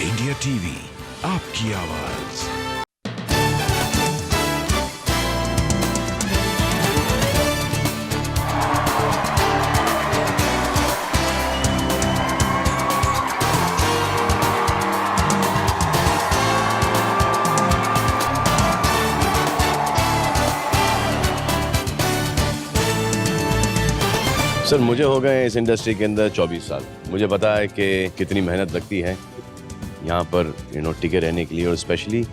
India TV, आपकी आवाज। Sir, मुझे हो गए इस इंडस्ट्री के अंदर 24 साल। मुझे पता है कि कितनी मेहनत लगती है यहाँ पर टिके रहने के लिए, और स्पेशली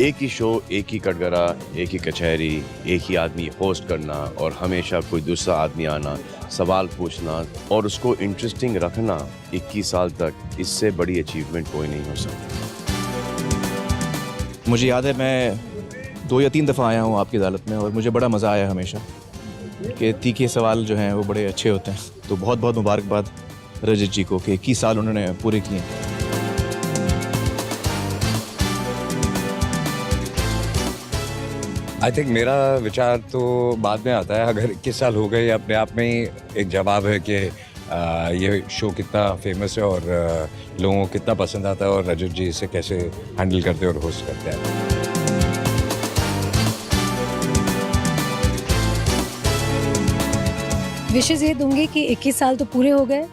एक ही शो, एक ही कटघरा, एक ही कचहरी, एक ही आदमी होस्ट करना और हमेशा कोई दूसरा आदमी आना, सवाल पूछना और उसको इंटरेस्टिंग रखना 21 साल तक, इससे बड़ी अचीवमेंट कोई नहीं हो सकती। मुझे याद है मैं 2 या 3 दफ़ा आया हूँ आपकी अदालत में और मुझे बड़ा मज़ा आया हमेशा कि तीखे सवाल जो हैं वो बड़े अच्छे होते हैं। तो बहुत बहुत मुबारकबाद रजत जी को कि 21 साल उन्होंने पूरे किए। आई थिंक मेरा विचार तो बाद में आता है। अगर 21 साल हो गए, अपने आप में ही एक जवाब है कि ये शो कितना फेमस है और लोगों को कितना पसंद आता है और रजत जी इसे कैसे हैंडल करते हैं और होस्ट करते हैं। विशेष ये दूंगी कि 21 साल तो पूरे हो गए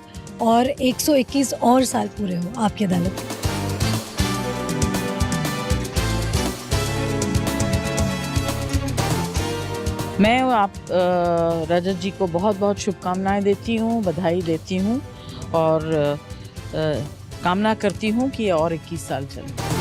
और 121 और साल पूरे हो आपकी अदालत के। मैं आप रजत जी को बहुत बहुत शुभकामनाएं देती हूँ, बधाई देती हूँ और कामना करती हूँ कि ये और 21 साल चले।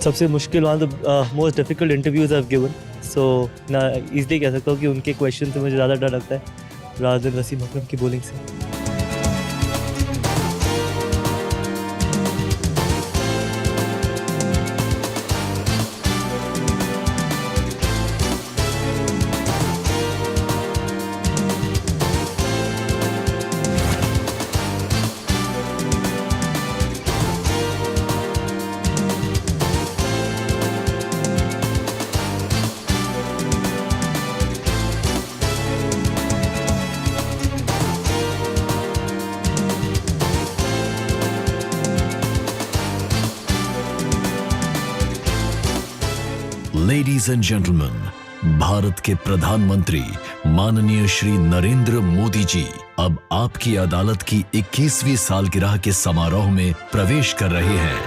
सबसे मुश्किल one the most difficult interviews I have given, so ना इजली कह सकता हूँ कि उनके क्वेश्चन से मुझे ज़्यादा डर लगता है रादर देन वसीम अकरम की बॉलिंग से। लेडीज एंड जेंटलमैन, भारत के प्रधानमंत्री माननीय श्री नरेंद्र मोदी जी अब आपकी अदालत की 21वीं सालगिरह के समारोह में प्रवेश कर रहे हैं।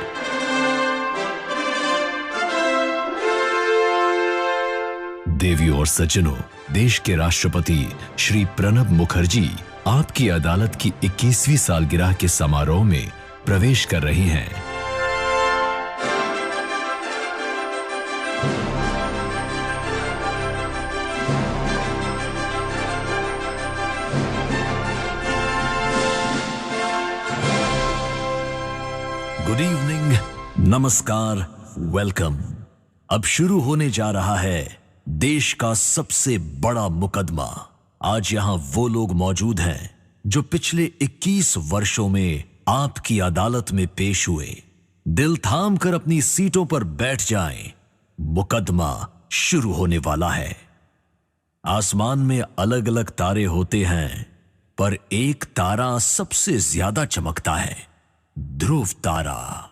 देवियों और सज्जनों, देश के राष्ट्रपति श्री प्रणब मुखर्जी आपकी अदालत की 21वीं सालगिरह के समारोह में प्रवेश कर रही हैं। गुड इवनिंग, नमस्कार, वेलकम। अब शुरू होने जा रहा है देश का सबसे बड़ा मुकदमा। आज यहां वो लोग मौजूद हैं जो पिछले 21 वर्षों में आपकी अदालत में पेश हुए। दिल थाम कर अपनी सीटों पर बैठ जाएं, मुकदमा शुरू होने वाला है। आसमान में अलग अलग तारे होते हैं, पर एक तारा सबसे ज्यादा चमकता है, ध्रुव तारा।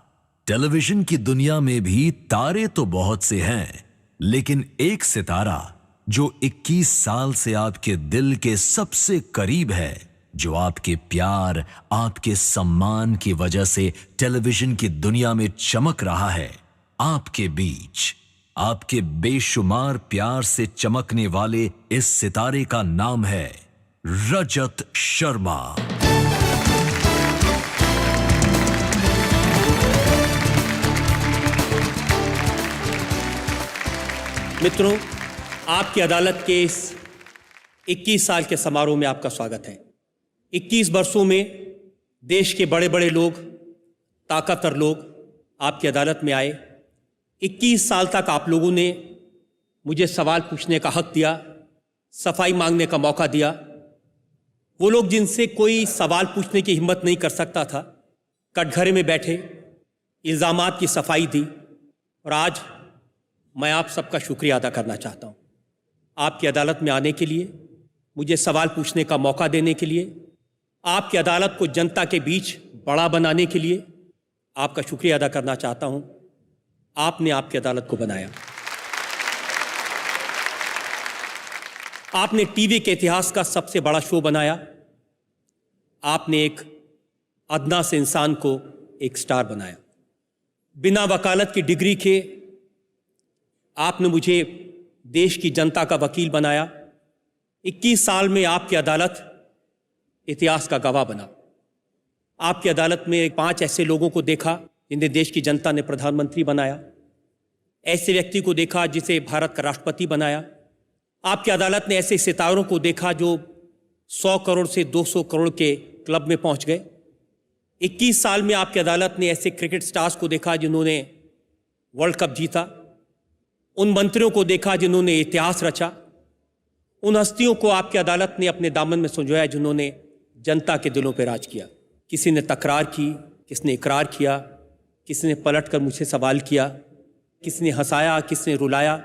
टेलीविजन की दुनिया में भी तारे तो बहुत से हैं, लेकिन एक सितारा जो 21 साल से आपके दिल के सबसे करीब है, जो आपके प्यार, आपके सम्मान की वजह से टेलीविजन की दुनिया में चमक रहा है, आपके बीच, आपके बेशुमार प्यार से चमकने वाले इस सितारे का नाम है रजत शर्मा। मित्रों, आपकी अदालत के इस 21 साल के समारोह में आपका स्वागत है। 21 वर्षों में देश के बड़े बड़े लोग, ताकतवर लोग आपकी अदालत में आए। 21 साल तक आप लोगों ने मुझे सवाल पूछने का हक दिया, सफाई मांगने का मौका दिया। वो लोग जिनसे कोई सवाल पूछने की हिम्मत नहीं कर सकता था, कटघरे में बैठे इल्ज़ामात की सफाई दी, और आज मैं आप सबका शुक्रिया अदा करना चाहता हूँ। आपकी अदालत में आने के लिए, मुझे सवाल पूछने का मौका देने के लिए, आपकी अदालत को जनता के बीच बड़ा बनाने के लिए आपका शुक्रिया अदा करना चाहता हूं। आपने आपकी अदालत को बनाया। आपने टीवी के इतिहास का सबसे बड़ा शो बनाया। आपने एक अदना से इंसान को एक स्टार बनाया। बिना वकालत की डिग्री के आपने मुझे देश की जनता का वकील बनाया। 21 साल में आपकी अदालत इतिहास का गवाह बना। आपकी अदालत में 5 ऐसे लोगों को देखा जिन्हें देश की जनता ने प्रधानमंत्री बनाया। ऐसे व्यक्ति को देखा जिसे भारत का राष्ट्रपति बनाया। आपकी अदालत ने ऐसे सितारों को देखा जो 100 करोड़ से 200 करोड़ के क्लब में पहुंच गए। 21 साल में आपकी अदालत ने ऐसे क्रिकेट स्टार्स को देखा जिन्होंने वर्ल्ड कप जीता। उन मंत्रियों को देखा जिन्होंने इतिहास रचा। उन हस्तियों को आपकी अदालत ने अपने दामन में संजोया जिन्होंने जनता के दिलों पर राज किया। किसी ने तकरार की, किसी ने इकरार किया, किसी ने पलट कर मुझसे सवाल किया, किसी ने हंसाया, किसी ने रुलाया,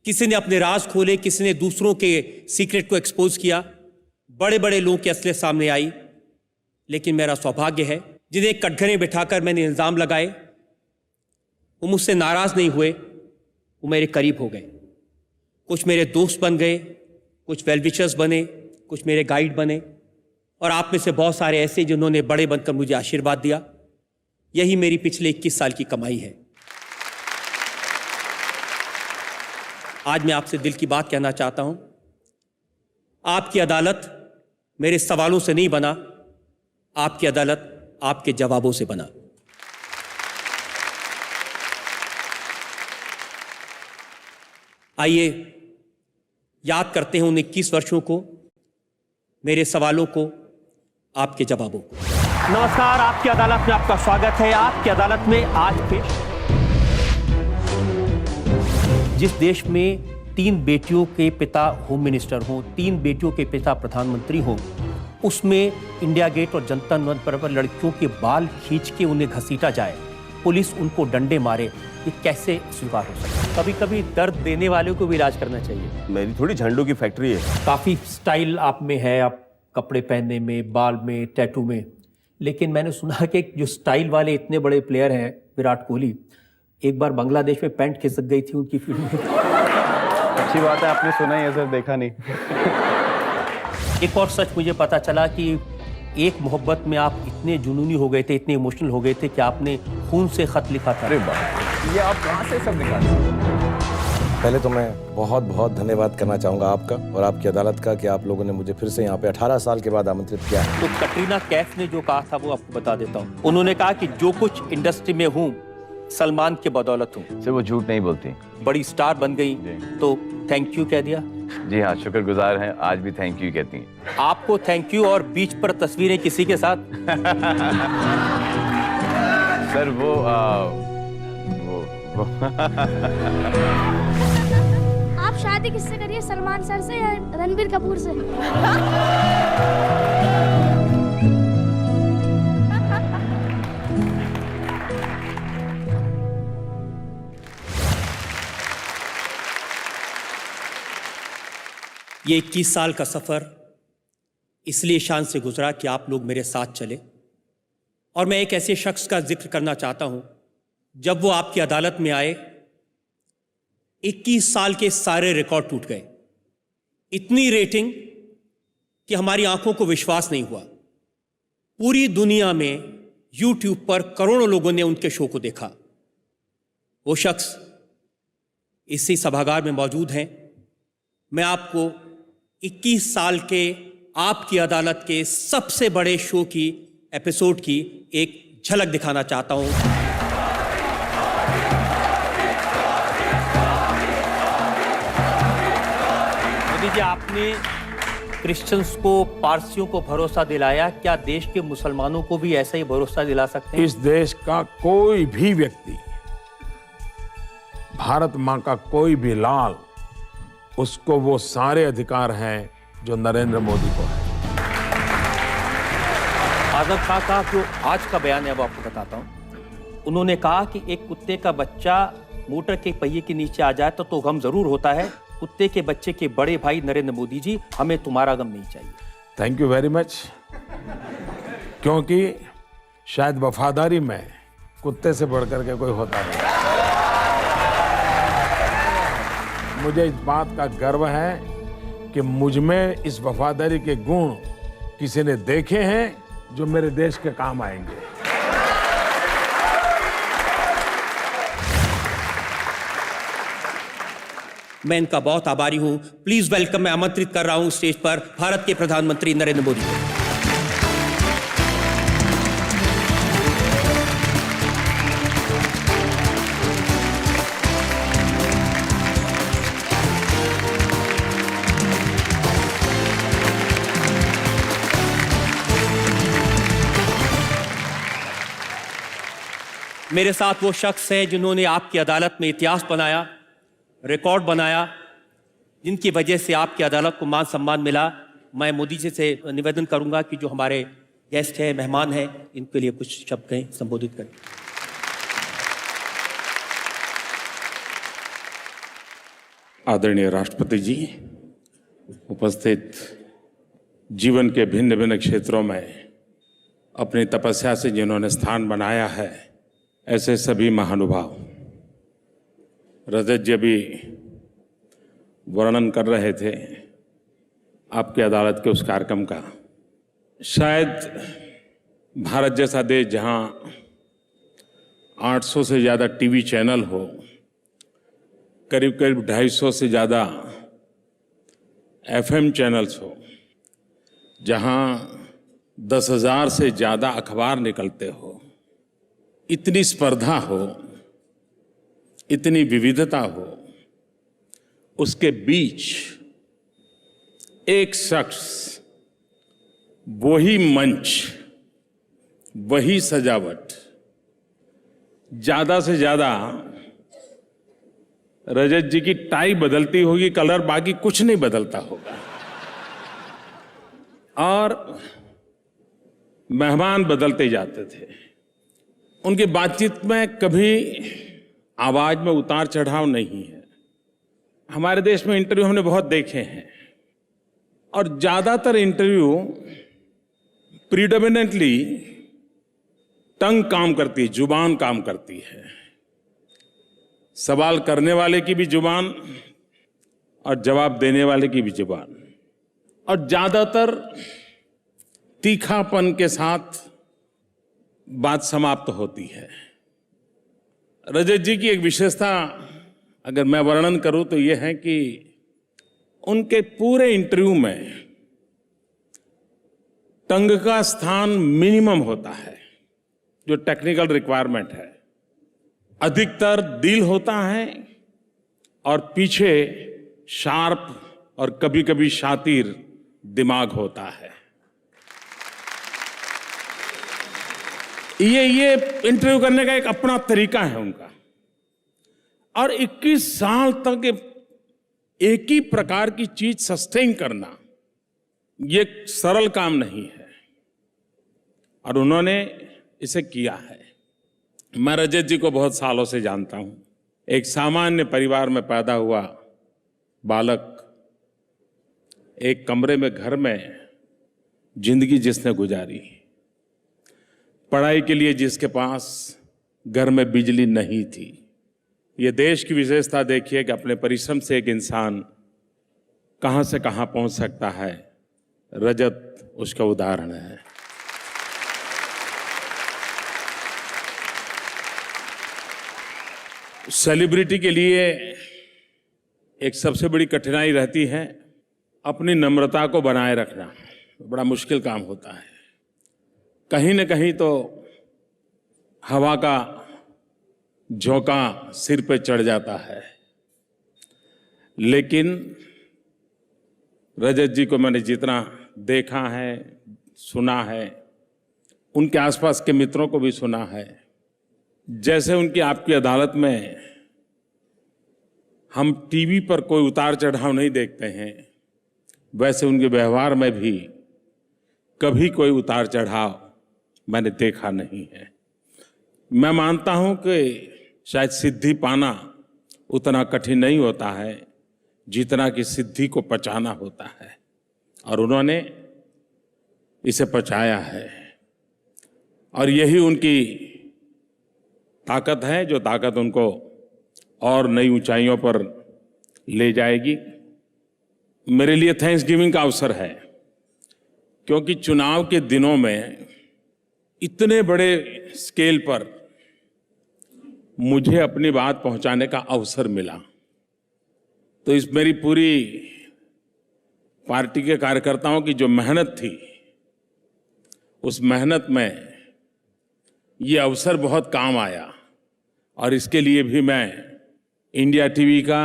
किसी ने अपने राज खोले, किसी ने दूसरों के सीक्रेट को एक्सपोज किया। बड़े बड़े लोगों की असलियत सामने आई। लेकिन मेरा सौभाग्य है जिन्हें कटघरे बिठाकर मैंने इल्ज़ाम लगाए वो मुझसे नाराज़ नहीं हुए, वो मेरे करीब हो गए। कुछ मेरे दोस्त बन गए, कुछ वेलविशर्स बने, कुछ मेरे गाइड बने, और आप में से बहुत सारे ऐसे जिन्होंने बड़े बनकर मुझे आशीर्वाद दिया। यही मेरी पिछले 21 साल की कमाई है। आज मैं आपसे दिल की बात कहना चाहता हूं। आपकी अदालत मेरे सवालों से नहीं बना, आपकी अदालत आपके जवाबों से बना। आइए याद करते हैं उन 21 वर्षों को, मेरे सवालों को, आपके जवाबों को। नमस्कार, आपकी अदालत में आपका स्वागत है। आपकी अदालत में आज पेश जिस देश में 3 बेटियों के पिता होम मिनिस्टर हों, 3 बेटियों के पिता प्रधानमंत्री हों, उसमें इंडिया गेट और जनता मंच पर लड़कियों के बाल खींच के उन्हें घसीटा जाए, पुलिस उनको डंडे मारे, ये कैसे स्वीकार हो सकता है? कभी कभी दर्द देने वालों को भी इलाज करना चाहिए। मेरी थोड़ी झंडों की फैक्ट्री है। काफ़ी स्टाइल आप में है, आप कपड़े पहनने में, बाल में, टैटू में, लेकिन मैंने सुना कि जो स्टाइल वाले इतने बड़े प्लेयर हैं विराट कोहली, एक बार बांग्लादेश में पैंट खिसक गई थी उनकी फील्ड में। अच्छी बात है, आपने सुना ही है सर, देखा नहीं। एक और सच मुझे पता चला कि एक मोहब्बत में आप इतने जुनूनी हो गए थे, इतने इमोशनल हो गए थे कि आपने खून से खत लिखा था। अरे बाप, ये आप कहाँ से सब निकाले? पहले तो मैं बहुत बहुत धन्यवाद करना चाहूँगा आपका और आपकी अदालत का कि आप लोगों ने मुझे फिर से यहाँ पे 18 साल के बाद आमंत्रित किया है। तो कटरीना कैफ ने जो कहा था वो आपको बता देता हूँ। उन्होंने कहा कि जो कुछ इंडस्ट्री में हूँ सलमान के बदौलत हूँ। से वो झूठ नहीं बोलती। बड़ी स्टार बन गई तो थैंक यू कह दिया। जी हाँ, शुक्रगुजार हैं, आज भी थैंक यू कहती हैं। आपको थैंक यू और बीच पर तस्वीरें किसी के साथ? सर वो आप शादी किससे करिए, सलमान सर से या रणबीर कपूर से? ये 21 साल का सफर इसलिए शान से गुजरा कि आप लोग मेरे साथ चले। और मैं एक ऐसे शख्स का जिक्र करना चाहता हूं, जब वो आपकी अदालत में आए 21 साल के सारे रिकॉर्ड टूट गए। इतनी रेटिंग कि हमारी आंखों को विश्वास नहीं हुआ। पूरी दुनिया में YouTube पर करोड़ों लोगों ने उनके शो को देखा। वो शख्स इसी सभागार में मौजूद हैं। मैं आपको 21 साल के आपकी अदालत के सबसे बड़े शो की एपिसोड की एक झलक दिखाना चाहता हूं। मोदी जी, आपने क्रिश्चियंस को, पारसियों को भरोसा दिलाया, क्या देश के मुसलमानों को भी ऐसा ही भरोसा दिला सकते हैं? इस देश का कोई भी व्यक्ति, भारत मां का कोई भी लाल, उसको वो सारे अधिकार हैं जो नरेंद्र मोदी को है। आजम खां का जो आज का बयान है वो आपको बताता हूं। उन्होंने कहा कि एक कुत्ते का बच्चा मोटर के पहिए के नीचे आ जाए तो गम जरूर होता है। कुत्ते के बच्चे के बड़े भाई नरेंद्र मोदी जी, हमें तुम्हारा गम नहीं चाहिए। Thank you very much. क्योंकि शायद वफादारी में कुत्ते से बढ़कर के कोई होता नहीं। मुझे इस बात का गर्व है कि मुझ में इस वफादारी के गुण किसी ने देखे हैं जो मेरे देश के काम आएंगे। मैं इनका बहुत आभारी हूं। प्लीज वेलकम, मैं आमंत्रित कर रहा हूं स्टेज पर भारत के प्रधानमंत्री नरेंद्र मोदी को। मेरे साथ वो शख्स हैं जिन्होंने आपकी अदालत में इतिहास बनाया, रिकॉर्ड बनाया, जिनकी वजह से आपकी अदालत को मान सम्मान मिला। मैं मोदी जी से निवेदन करूंगा कि जो हमारे गेस्ट हैं, मेहमान हैं, इनके लिए कुछ शब्द कहें, संबोधित करें। आदरणीय राष्ट्रपति जी, उपस्थित जीवन के भिन्न भिन्न क्षेत्रों में अपनी तपस्या से जिन्होंने स्थान बनाया है, ऐसे सभी महानुभाव। रजत जी अभी वर्णन कर रहे थे आपकी अदालत के उस कार्यक्रम का। शायद भारत जैसा देश जहां 800 से ज़्यादा टीवी चैनल हो, करीब करीब 250 से ज़्यादा FM चैनल्स हो, जहां 10,000 से ज़्यादा अखबार निकलते हो, इतनी स्पर्धा हो, इतनी विविधता हो, उसके बीच एक शख्स, वही मंच, वही सजावट, ज्यादा से ज्यादा रजत जी की टाई बदलती होगी, कलर बाकी कुछ नहीं बदलता होगा, और मेहमान बदलते जाते थे। उनकी बातचीत में कभी आवाज में उतार चढ़ाव नहीं है। हमारे देश में इंटरव्यू हमने बहुत देखे हैं, और ज्यादातर इंटरव्यू प्रीडोमिनेंटली टंग काम करती है, जुबान काम करती है। सवाल करने वाले की भी जुबान और जवाब देने वाले की भी जुबान, और ज्यादातर तीखापन के साथ बात समाप्त होती है। रजत जी की एक विशेषता अगर मैं वर्णन करूं तो यह है कि उनके पूरे इंटरव्यू में टंग का स्थान मिनिमम होता है, जो टेक्निकल रिक्वायरमेंट है। अधिकतर दिल होता है और पीछे शार्प और कभी कभी शातिर दिमाग होता है। ये इंटरव्यू करने का एक अपना तरीका है उनका, और 21 साल तक एक ही प्रकार की चीज सस्टेन करना ये सरल काम नहीं है, और उन्होंने इसे किया है। मैं रजत जी को बहुत सालों से जानता हूं। एक सामान्य परिवार में पैदा हुआ बालक, एक कमरे में घर में जिंदगी जिसने गुजारी, पढ़ाई के लिए जिसके पास घर में बिजली नहीं थी। ये देश की विशेषता देखिए कि अपने परिश्रम से एक इंसान कहां से कहां पहुंच सकता है। रजत उसका उदाहरण है। सेलिब्रिटी के लिए एक सबसे बड़ी कठिनाई रहती है अपनी नम्रता को बनाए रखना। बड़ा मुश्किल काम होता है। कहीं न कहीं तो हवा का झोंका सिर पे चढ़ जाता है, लेकिन रजत जी को मैंने जितना देखा है, सुना है, उनके आसपास के मित्रों को भी सुना है, जैसे उनकी आपकी अदालत में हम टीवी पर कोई उतार चढ़ाव नहीं देखते हैं, वैसे उनके व्यवहार में भी कभी कोई उतार चढ़ाव मैंने देखा नहीं है। मैं मानता हूं कि शायद सिद्धि पाना उतना कठिन नहीं होता है जितना कि सिद्धि को पचाना होता है, और उन्होंने इसे पचाया है। और यही उनकी ताकत है, जो ताकत उनको और नई ऊंचाइयों पर ले जाएगी। मेरे लिए थैंक्स गिविंग का अवसर है, क्योंकि चुनाव के दिनों में इतने बड़े स्केल पर मुझे अपनी बात पहुंचाने का अवसर मिला। तो इस मेरी पूरी पार्टी के कार्यकर्ताओं की जो मेहनत थी, उस मेहनत में ये अवसर बहुत काम आया। और इसके लिए भी मैं इंडिया टीवी का,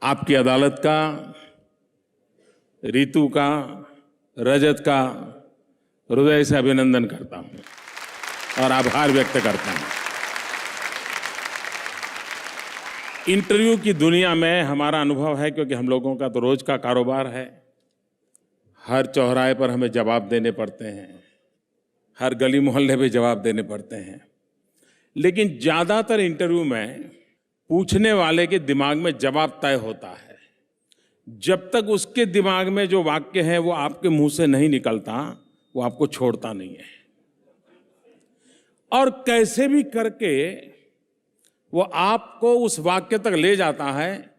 आपकी अदालत का, रितु का, रजत का हृदय से अभिनंदन करता हूं और आभार व्यक्त करता हूं। इंटरव्यू की दुनिया में हमारा अनुभव है, क्योंकि हम लोगों का तो रोज का कारोबार है, हर चौराहे पर हमें जवाब देने पड़ते हैं, हर गली मोहल्ले में जवाब देने पड़ते हैं। लेकिन ज़्यादातर इंटरव्यू में पूछने वाले के दिमाग में जवाब तय होता है। जब तक उसके दिमाग में जो वाक्य है वो आपके मुंह से नहीं निकलता, वो आपको छोड़ता नहीं है। और कैसे भी करके वो आपको उस वाक्य तक ले जाता है,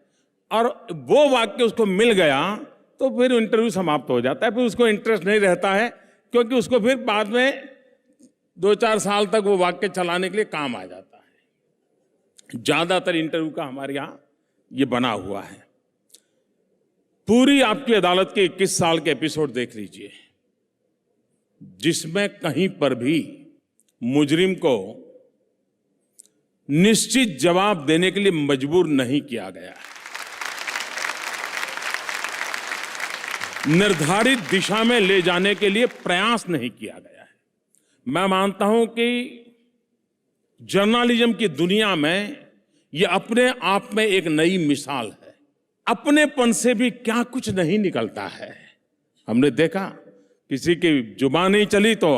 और वो वाक्य उसको मिल गया तो फिर इंटरव्यू समाप्त हो जाता है। फिर उसको इंटरेस्ट नहीं रहता है, क्योंकि उसको फिर बाद में 2-4 साल तक वो वाक्य चलाने के लिए काम आ जाता है। ज्यादातर इंटरव्यू का हमारे यहाँ ये बना हुआ है। पूरी आपकी अदालत के 21 साल के एपिसोड देख लीजिए, जिसमें कहीं पर भी मुजरिम को निश्चित जवाब देने के लिए मजबूर नहीं किया गया है। निर्धारित दिशा में ले जाने के लिए प्रयास नहीं किया गया है। मैं मानता हूं कि जर्नलिज्म की दुनिया में यह अपने आप में एक नई मिसाल है। अपनेपन से भी क्या कुछ नहीं निकलता है। हमने देखा, किसी की जुबान नहीं चली तो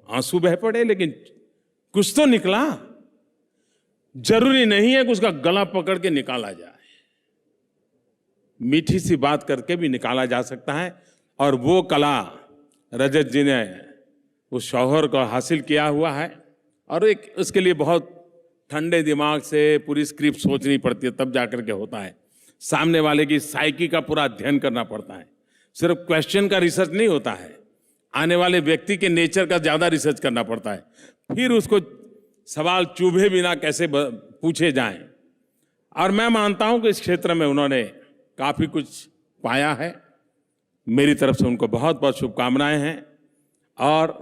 आंसू बह पड़े, लेकिन कुछ तो निकला। जरूरी नहीं है कि उसका गला पकड़ के निकाला जाए, मीठी सी बात करके भी निकाला जा सकता है। और वो कला रजत जी ने उस शौहर को हासिल किया हुआ है। और एक उसके लिए बहुत ठंडे दिमाग से पूरी स्क्रिप्ट सोचनी पड़ती है, तब जाकर के होता है। सामने वाले की साइकी का पूरा अध्ययन करना पड़ता है। सिर्फ क्वेश्चन का रिसर्च नहीं होता है, आने वाले व्यक्ति के नेचर का ज्यादा रिसर्च करना पड़ता है। फिर उसको सवाल चुभे बिना कैसे पूछे जाएं। और मैं मानता हूं कि इस क्षेत्र में उन्होंने काफी कुछ पाया है। मेरी तरफ से उनको बहुत बहुत शुभकामनाएं हैं। और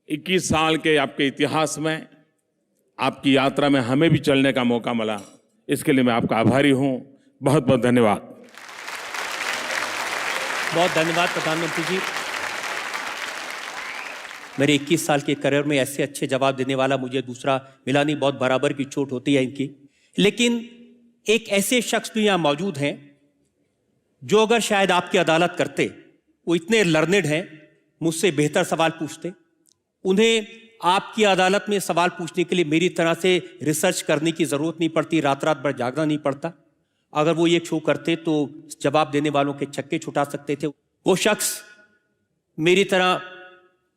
21 साल के आपके इतिहास में, आपकी यात्रा में हमें भी चलने का मौका मिला, इसके लिए मैं आपका आभारी हूं। बहुत बहुत धन्यवाद। बहुत धन्यवाद प्रधानमंत्री जी। मेरे 21 साल के करियर में ऐसे अच्छे जवाब देने वाला मुझे दूसरा मिला नहीं। बहुत बराबर की चोट होती है इनकी। लेकिन एक ऐसे शख्स भी यहाँ मौजूद हैं जो अगर शायद आपकी अदालत करते, वो इतने लर्नेड हैं, मुझसे बेहतर सवाल पूछते। उन्हें आपकी अदालत में सवाल पूछने के लिए मेरी तरह से रिसर्च करने की जरूरत नहीं पड़ती, रात रात भर जागना नहीं पड़ता। अगर वो ये शो करते तो जवाब देने वालों के छक्के छुटा सकते थे। वो शख्स मेरी तरह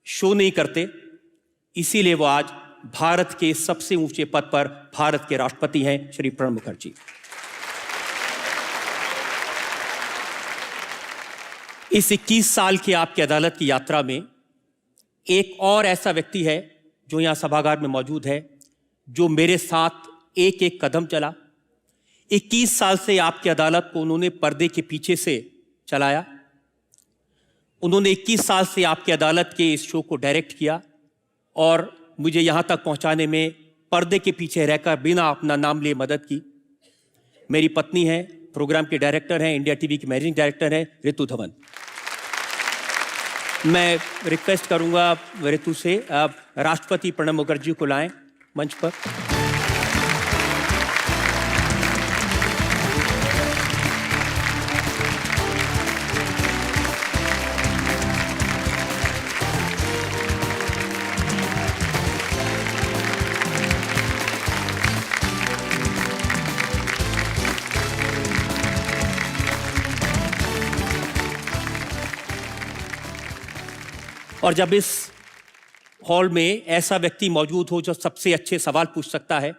शो नहीं करते, इसीलिए वो आज भारत के सबसे ऊंचे पद पर भारत के राष्ट्रपति हैं, श्री प्रणब मुखर्जी। इस 21 साल की आपकी अदालत की यात्रा में एक और ऐसा व्यक्ति है जो यहां सभागार में मौजूद है, जो मेरे साथ एक एक कदम चला। 21 साल से आपकी अदालत को उन्होंने पर्दे के पीछे से चलाया। उन्होंने 21 साल से आपकी अदालत के इस शो को डायरेक्ट किया और मुझे यहाँ तक पहुँचाने में पर्दे के पीछे रहकर बिना अपना नाम लिए मदद की। मेरी पत्नी है, प्रोग्राम के डायरेक्टर हैं, इंडिया टीवी की मैनेजिंग डायरेक्टर हैं, रितु धवन। मैं रिक्वेस्ट करूँगा रितु से, आप राष्ट्रपति प्रणब मुखर्जी को लाएं मंच पर। और जब इस हॉल में ऐसा व्यक्ति मौजूद हो जो सबसे अच्छे सवाल पूछ सकता है,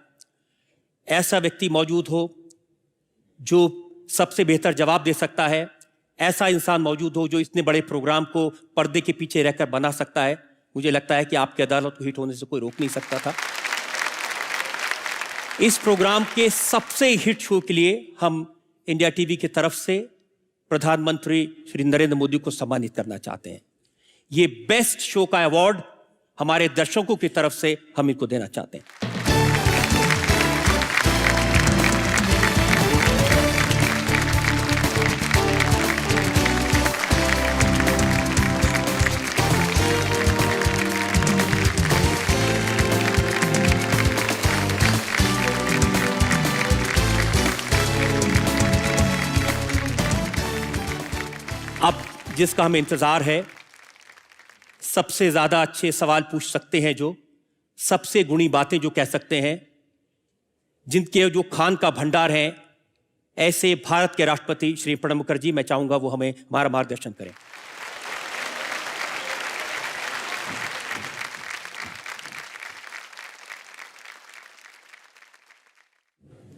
ऐसा व्यक्ति मौजूद हो जो सबसे बेहतर जवाब दे सकता है, ऐसा इंसान मौजूद हो जो इतने बड़े प्रोग्राम को पर्दे के पीछे रहकर बना सकता है, मुझे लगता है कि आपकी अदालत को हिट होने से कोई रोक नहीं सकता था। इस प्रोग्राम के सबसे हिट शो के लिए हम इंडिया टीवी की तरफ से प्रधानमंत्री श्री नरेंद्र मोदी को सम्मानित करना चाहते हैं। ये बेस्ट शो का अवार्ड हमारे दर्शकों की तरफ से हम इनको देना चाहते हैं। अब जिसका हमें इंतजार है, सबसे ज्यादा अच्छे सवाल पूछ सकते हैं, जो सबसे गुणी बातें जो कह सकते हैं, जिनके जो खान का भंडार है, ऐसे भारत के राष्ट्रपति श्री प्रणब मुखर्जी, मैं चाहूंगा वो हमें हमारा मार्गदर्शन करें।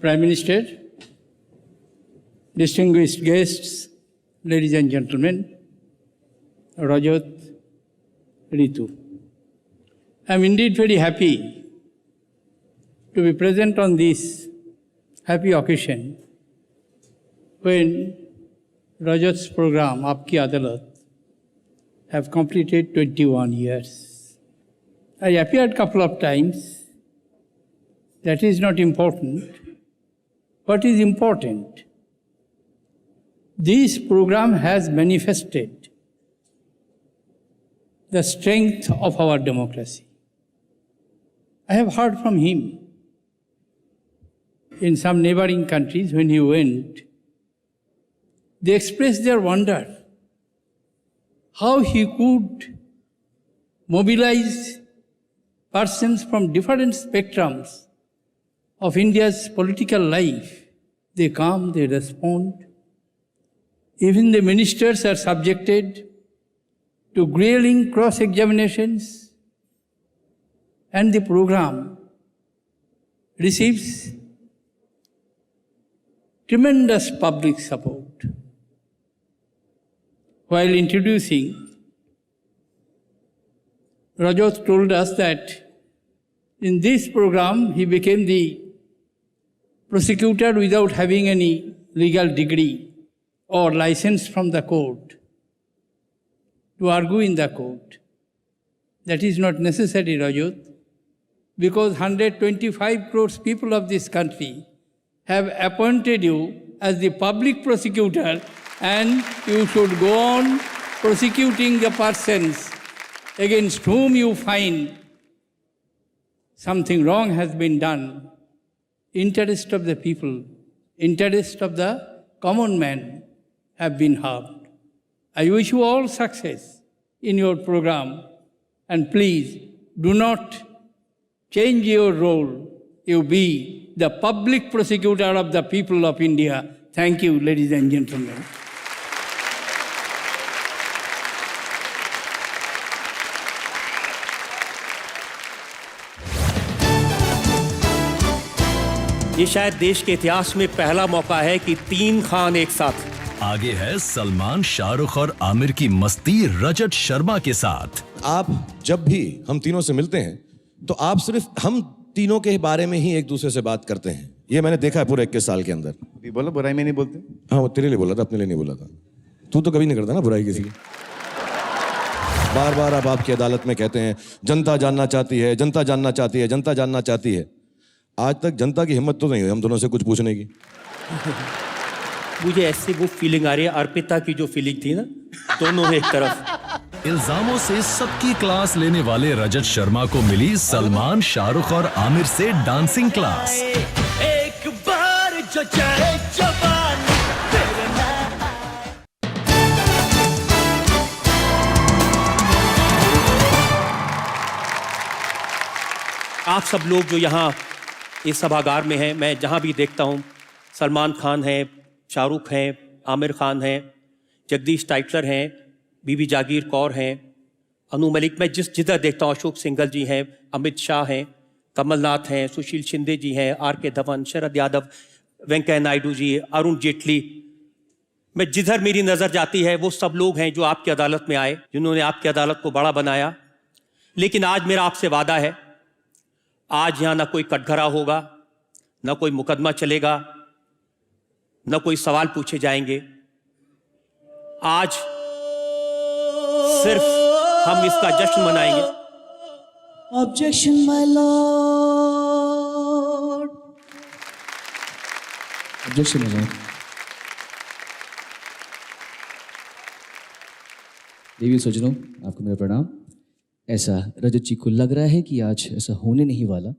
Prime Minister, distinguished guests, ladies and gentlemen, Rajat, Ritu. I am indeed very happy to be present on this happy occasion when Rajat's program, Aapki Adalat, have completed 21 years. I appeared a couple of times. That is not important. What is important? This program has manifested the strength of our democracy. I have heard from him in some neighboring countries when he went, they expressed their wonder how he could mobilize persons from different spectrums of India's political life. They come, they respond. Even the ministers are subjected to grilling cross-examinations, and the program receives tremendous public support. While introducing, Rajat told us that in this program he became the prosecutor without having any legal degree or license from the court to argue in the court. That is not necessary, Rajat, because 125 crores people of this country have appointed you as the public prosecutor, and you should go on prosecuting the persons against whom you find something wrong has been done. Interest of the people, interest of the common man have been harmed. I wish you all success in your program, and please do not change your role. You be the public prosecutor of the people of India. Thank you, ladies and gentlemen. ये शायद देश के इतिहास में पहला मौका है कि 3 खान एक साथ। आगे है सलमान, शाहरुख और आमिर की मस्ती रजत शर्मा के साथ। आप जब भी हम तीनों से मिलते हैं तो आप सिर्फ हम तीनों के बारे में ही एक दूसरे से बात करते हैं। ये मैंने देखा है पूरे 21 साल के अंदर। बोलो, बुराई में नहीं बोलते। हाँ, वो तेरे लिए बोला था, अपने लिए नहीं बोला था। तू तो कभी नहीं करता ना बुराई किसी की। बार बार आप आपकी अदालत में कहते हैं जनता जानना चाहती है, जनता जानना चाहती है, जनता जानना चाहती है। आज तक जनता की हिम्मत तो नहीं हुई हम दोनों से कुछ पूछने की। मुझे ऐसी वो फीलिंग आ रही है, अर्पिता की जो फीलिंग थी ना, दोनों एक तरफ। इल्जामों से सबकी क्लास लेने वाले रजत शर्मा को मिली सलमान, शाहरुख और आमिर से डांसिंग क्लास। एक बार जो चाहे जवानी आप सब लोग जो यहाँ इस सभागार में हैं, मैं जहाँ भी देखता हूँ, सलमान खान हैं, शाहरुख हैं, आमिर खान हैं, जगदीश टाइटलर हैं, बीबी जागीर कौर हैं, अनु मलिक, मैं जिधर देखता हूँ अशोक सिंघल जी हैं, अमित शाह हैं, कमलनाथ हैं, सुशील शिंदे जी हैं, आर.के. धवन, शरद यादव, वेंकैया नायडू जी, अरुण जेटली, मैं जिधर मेरी नज़र जाती है वो सब लोग हैं जो आपकी अदालत में आए, जिन्होंने आपकी अदालत को बड़ा बनाया। लेकिन आज मेरा आपसे वादा है, आज यहाँ ना कोई कटघरा होगा, ना कोई मुकदमा चलेगा, ना कोई सवाल पूछे जाएंगे। आज सिर्फ हम इसका जश्न मनाएंगे। Objection, my lord. Objection, my lord. देवी सज्जनों, आपको मेरा प्रणाम। ऐसा रजत जी को लग रहा है कि आज ऐसा होने नहीं वाला,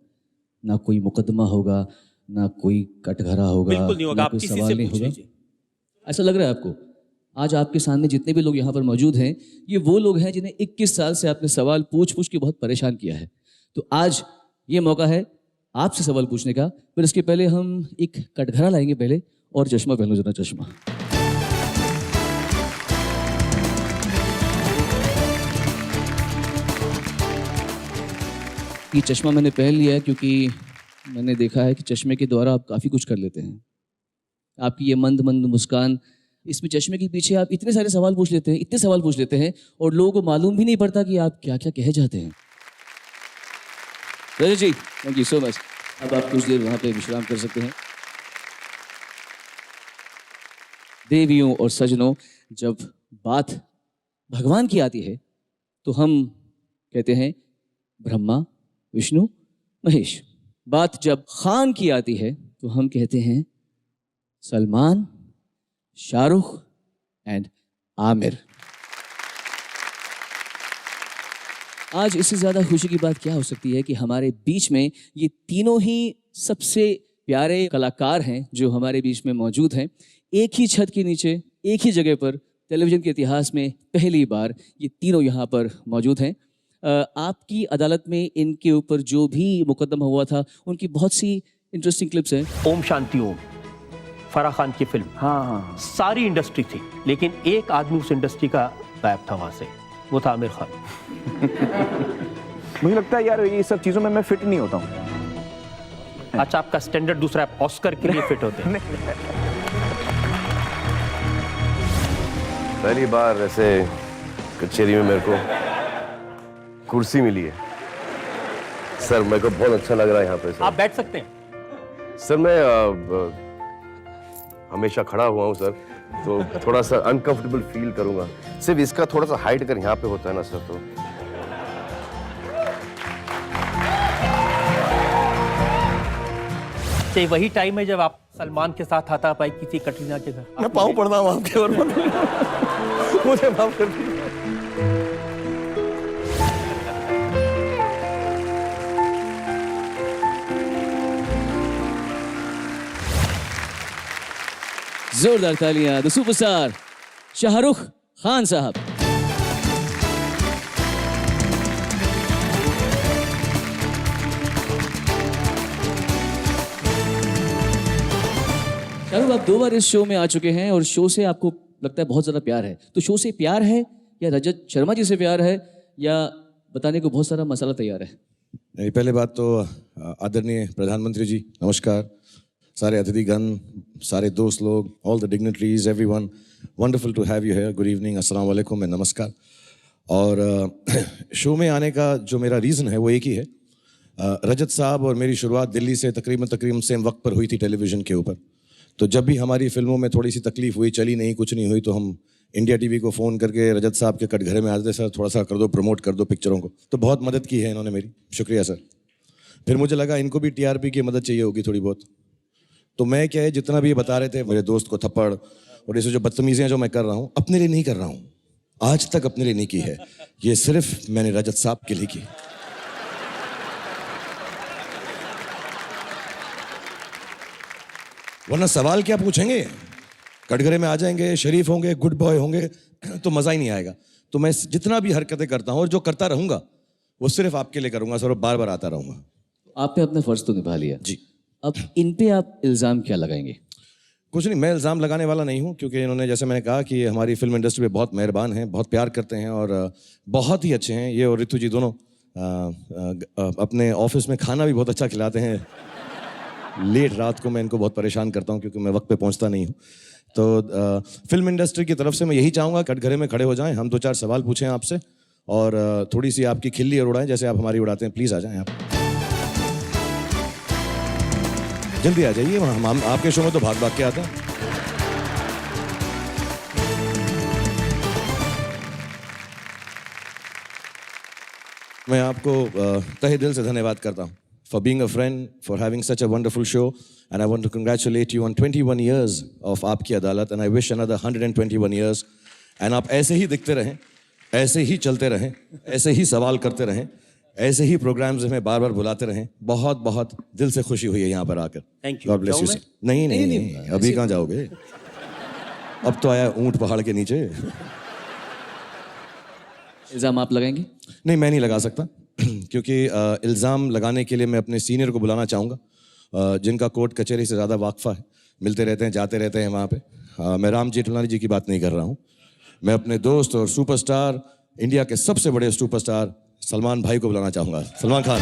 ना कोई मुकदमा होगा, ना कोई कटघरा होगा, बिल्कुल नहीं होगा, ना आप कोई किसी सवाल से नहीं पूछ होगा। लीजिए। ऐसा लग रहा है आपको? आज आपके सामने जितने भी लोग यहाँ पर मौजूद हैं, ये वो लोग हैं जिन्हें 21 साल से आपने सवाल पूछ पूछ के बहुत परेशान किया है। तो आज ये मौका है आपसे सवाल पूछने का। पर इसके पहले हम एक कटघरा लाएंगे पहले, और चश्मा पहन लो जरा, चश्मा। ये चश्मा मैंने पहन लिया है क्योंकि मैंने देखा है कि चश्मे के द्वारा आप काफ़ी कुछ कर लेते हैं। आपकी ये मंद मंद मुस्कान, इसमें चश्मे के पीछे आप इतने सारे सवाल पूछ लेते हैं, इतने सवाल पूछ लेते हैं, और लोगों को मालूम भी नहीं पड़ता कि आप क्या क्या कहे जाते हैं। रजत जी, थैंक यू सो मच। अब आप कुछ देर वहाँ पे विश्राम कर सकते हैं। देवियों और सजनों, जब बात भगवान की आती है तो हम कहते हैं ब्रह्मा, विष्णु, महेश। बात जब खान की आती है तो हम कहते हैं सलमान, शाहरुख एंड आमिर। आज इससे ज़्यादा खुशी की बात क्या हो सकती है कि हमारे बीच में ये तीनों ही सबसे प्यारे कलाकार हैं जो हमारे बीच में मौजूद हैं। एक ही छत के नीचे, एक ही जगह पर, टेलीविज़न के इतिहास में पहली बार ये तीनों यहाँ पर मौजूद हैं। आपकी अदालत में इनके ऊपर जो भी मुकदमा हुआ था, उनकी बहुत सी इंटरेस्टिंग क्लिप्स हैं। ओम शांति ओम, फराह खान की फिल्म, हाँ, सारी इंडस्ट्री थी, लेकिन एक आदमी उस इंडस्ट्री का गायब था वहाँ से, वो था आमिर खान। मुझे लगता है यार ये सब चीज़ों में मैं फिट नहीं होता हूँ। अच्छा, आपका स्टैंडर्ड दूसरा है, ऑस्कर के लिए फिट होते हैं। पहली बार ऐसे कचहरी में मेरे को कुर्सी मिली है सर, मेरे को बहुत अच्छा लग रहा है यहाँ पे सर। आप बैठ सकते हैं सर। मैं हमेशा खड़ा हुआ हूँ सर, तो थोड़ा सा अनकंफर्टेबल फील करूंगा। सिर्फ इसका थोड़ा सा हाइट अगर यहाँ पे होता है ना सर, तो ये वही टाइम है जब आप सलमान के साथ हाथापाई पाई किसी कटरीना के घर। मैं पाँव पड़ रहा हूँ आपके, और मुझे माफ कर दीजिए। जोरदार तालियां द सुपरस्टार शाहरुख खान साहब। शाहरुख, आप 2 बार इस शो में आ चुके हैं और शो से आपको लगता है बहुत ज़्यादा प्यार है। तो शो से प्यार है या रजत शर्मा जी से प्यार है, या बताने को बहुत सारा मसाला तैयार है? नहीं, पहले बात तो आदरणीय प्रधानमंत्री जी नमस्कार, सारे अतिथिगण, सारे दोस्त लोग, all the dignitaries, everyone, wonderful to have you here, good evening, अस्सलाम वालेकुम एंड नमस्कार। और शो में आने का जो मेरा रीज़न है वो एक ही है। रजत साहब और मेरी शुरुआत दिल्ली से तकरीबन सेम वक्त पर हुई थी टेलीविज़न के ऊपर। तो जब भी हमारी फिल्मों में थोड़ी सी तकलीफ हुई, चली नहीं, कुछ नहीं हुई, तो हम इंडिया टीवी को फ़ोन करके रजत साहब के कटघरे में आते, सर थोड़ा सा कर दो, प्रमोट कर दो पिक्चरों को। तो बहुत मदद की है इन्होंने मेरी, शुक्रिया सर। फिर मुझे लगा इनको भी टीआरपी की मदद चाहिए होगी थोड़ी बहुत, तो मैं क्या है, जितना भी ये बता रहे थे, मेरे दोस्त को थप्पड़ और ये जो बदतमीजियाँ जो मैं कर रहा हूँ, अपने लिए नहीं कर रहा हूँ, आज तक अपने लिए नहीं की है, ये सिर्फ मैंने रजत साहब के लिए की। वरना सवाल क्या पूछेंगे, कटघरे में आ जाएंगे, शरीफ होंगे, गुड बॉय होंगे, तो मज़ा ही नहीं आएगा। तो मैं जितना भी हरकतें करता हूँ और जो करता रहूँगा वो सिर्फ आपके लिए करूँगा सर, और बार बार आता रहूँगा। आपने अपना फ़र्ज़ तो निभा लिया जी। अब इन पे आप इल्ज़ाम क्या लगाएंगे? कुछ नहीं, मैं इल्ज़ाम लगाने वाला नहीं हूँ, क्योंकि इन्होंने, जैसे मैंने कहा, कि हमारी फिल्म इंडस्ट्री में बहुत मेहरबान हैं, बहुत प्यार करते हैं और बहुत ही अच्छे हैं। ये और ऋतु जी दोनों अपने ऑफिस में खाना भी बहुत अच्छा खिलाते हैं। लेट रात को मैं इनको बहुत परेशान करता हूँ, क्योंकि मैं वक्त पे पहुँचता नहीं हूँ। तो फिल्म इंडस्ट्री की तरफ से मैं यही चाहूँगा, कटघरे में खड़े हो जाएं, हम 2-4 सवाल पूछें आपसे और थोड़ी सी आपकी खिल्ली और उड़ाएं, जैसे आप हमारी उड़ाते हैं। प्लीज़ आ जाएं आप, जल्दी आ जाइए। हम आपके शो में तो भाग भाग के आते हैं। मैं आपको तहे दिल से धन्यवाद करता हूँ for being a friend, for having such a wonderful show, and I want to congratulate you on 21 years of आपकी अदालत, and I wish another 121 years. And आप ऐसे ही दिखते रहें, ऐसे ही चलते रहें, ऐसे ही सवाल करते रहें, ऐसे ही प्रोग्राम्स में बार बार बुलाते रहें। बहुत बहुत दिल से खुशी हुई है यहाँ पर आकर। Thank you. God bless you. नहीं, अभी कहाँ जाओगे? अब तो आया ऊंट पहाड़ के नीचे। इल्ज़ाम आप लगाएंगे? नहीं, मैं नहीं लगा सकता, क्योंकि इल्ज़ाम लगाने के लिए मैं अपने सीनियर को बुलाना चाहूँगा, जिनका कोर्ट कचहरी से ज़्यादा वाकफ़ा है, मिलते रहते हैं, जाते रहते हैं वहाँ पे। मैं राम जेठमलानी जी की बात नहीं कर रहा हूँ, मैं अपने दोस्त और सुपरस्टार, इंडिया के सबसे बड़े सुपरस्टार सलमान भाई को बुलाना चाहूँगा। सलमान खान।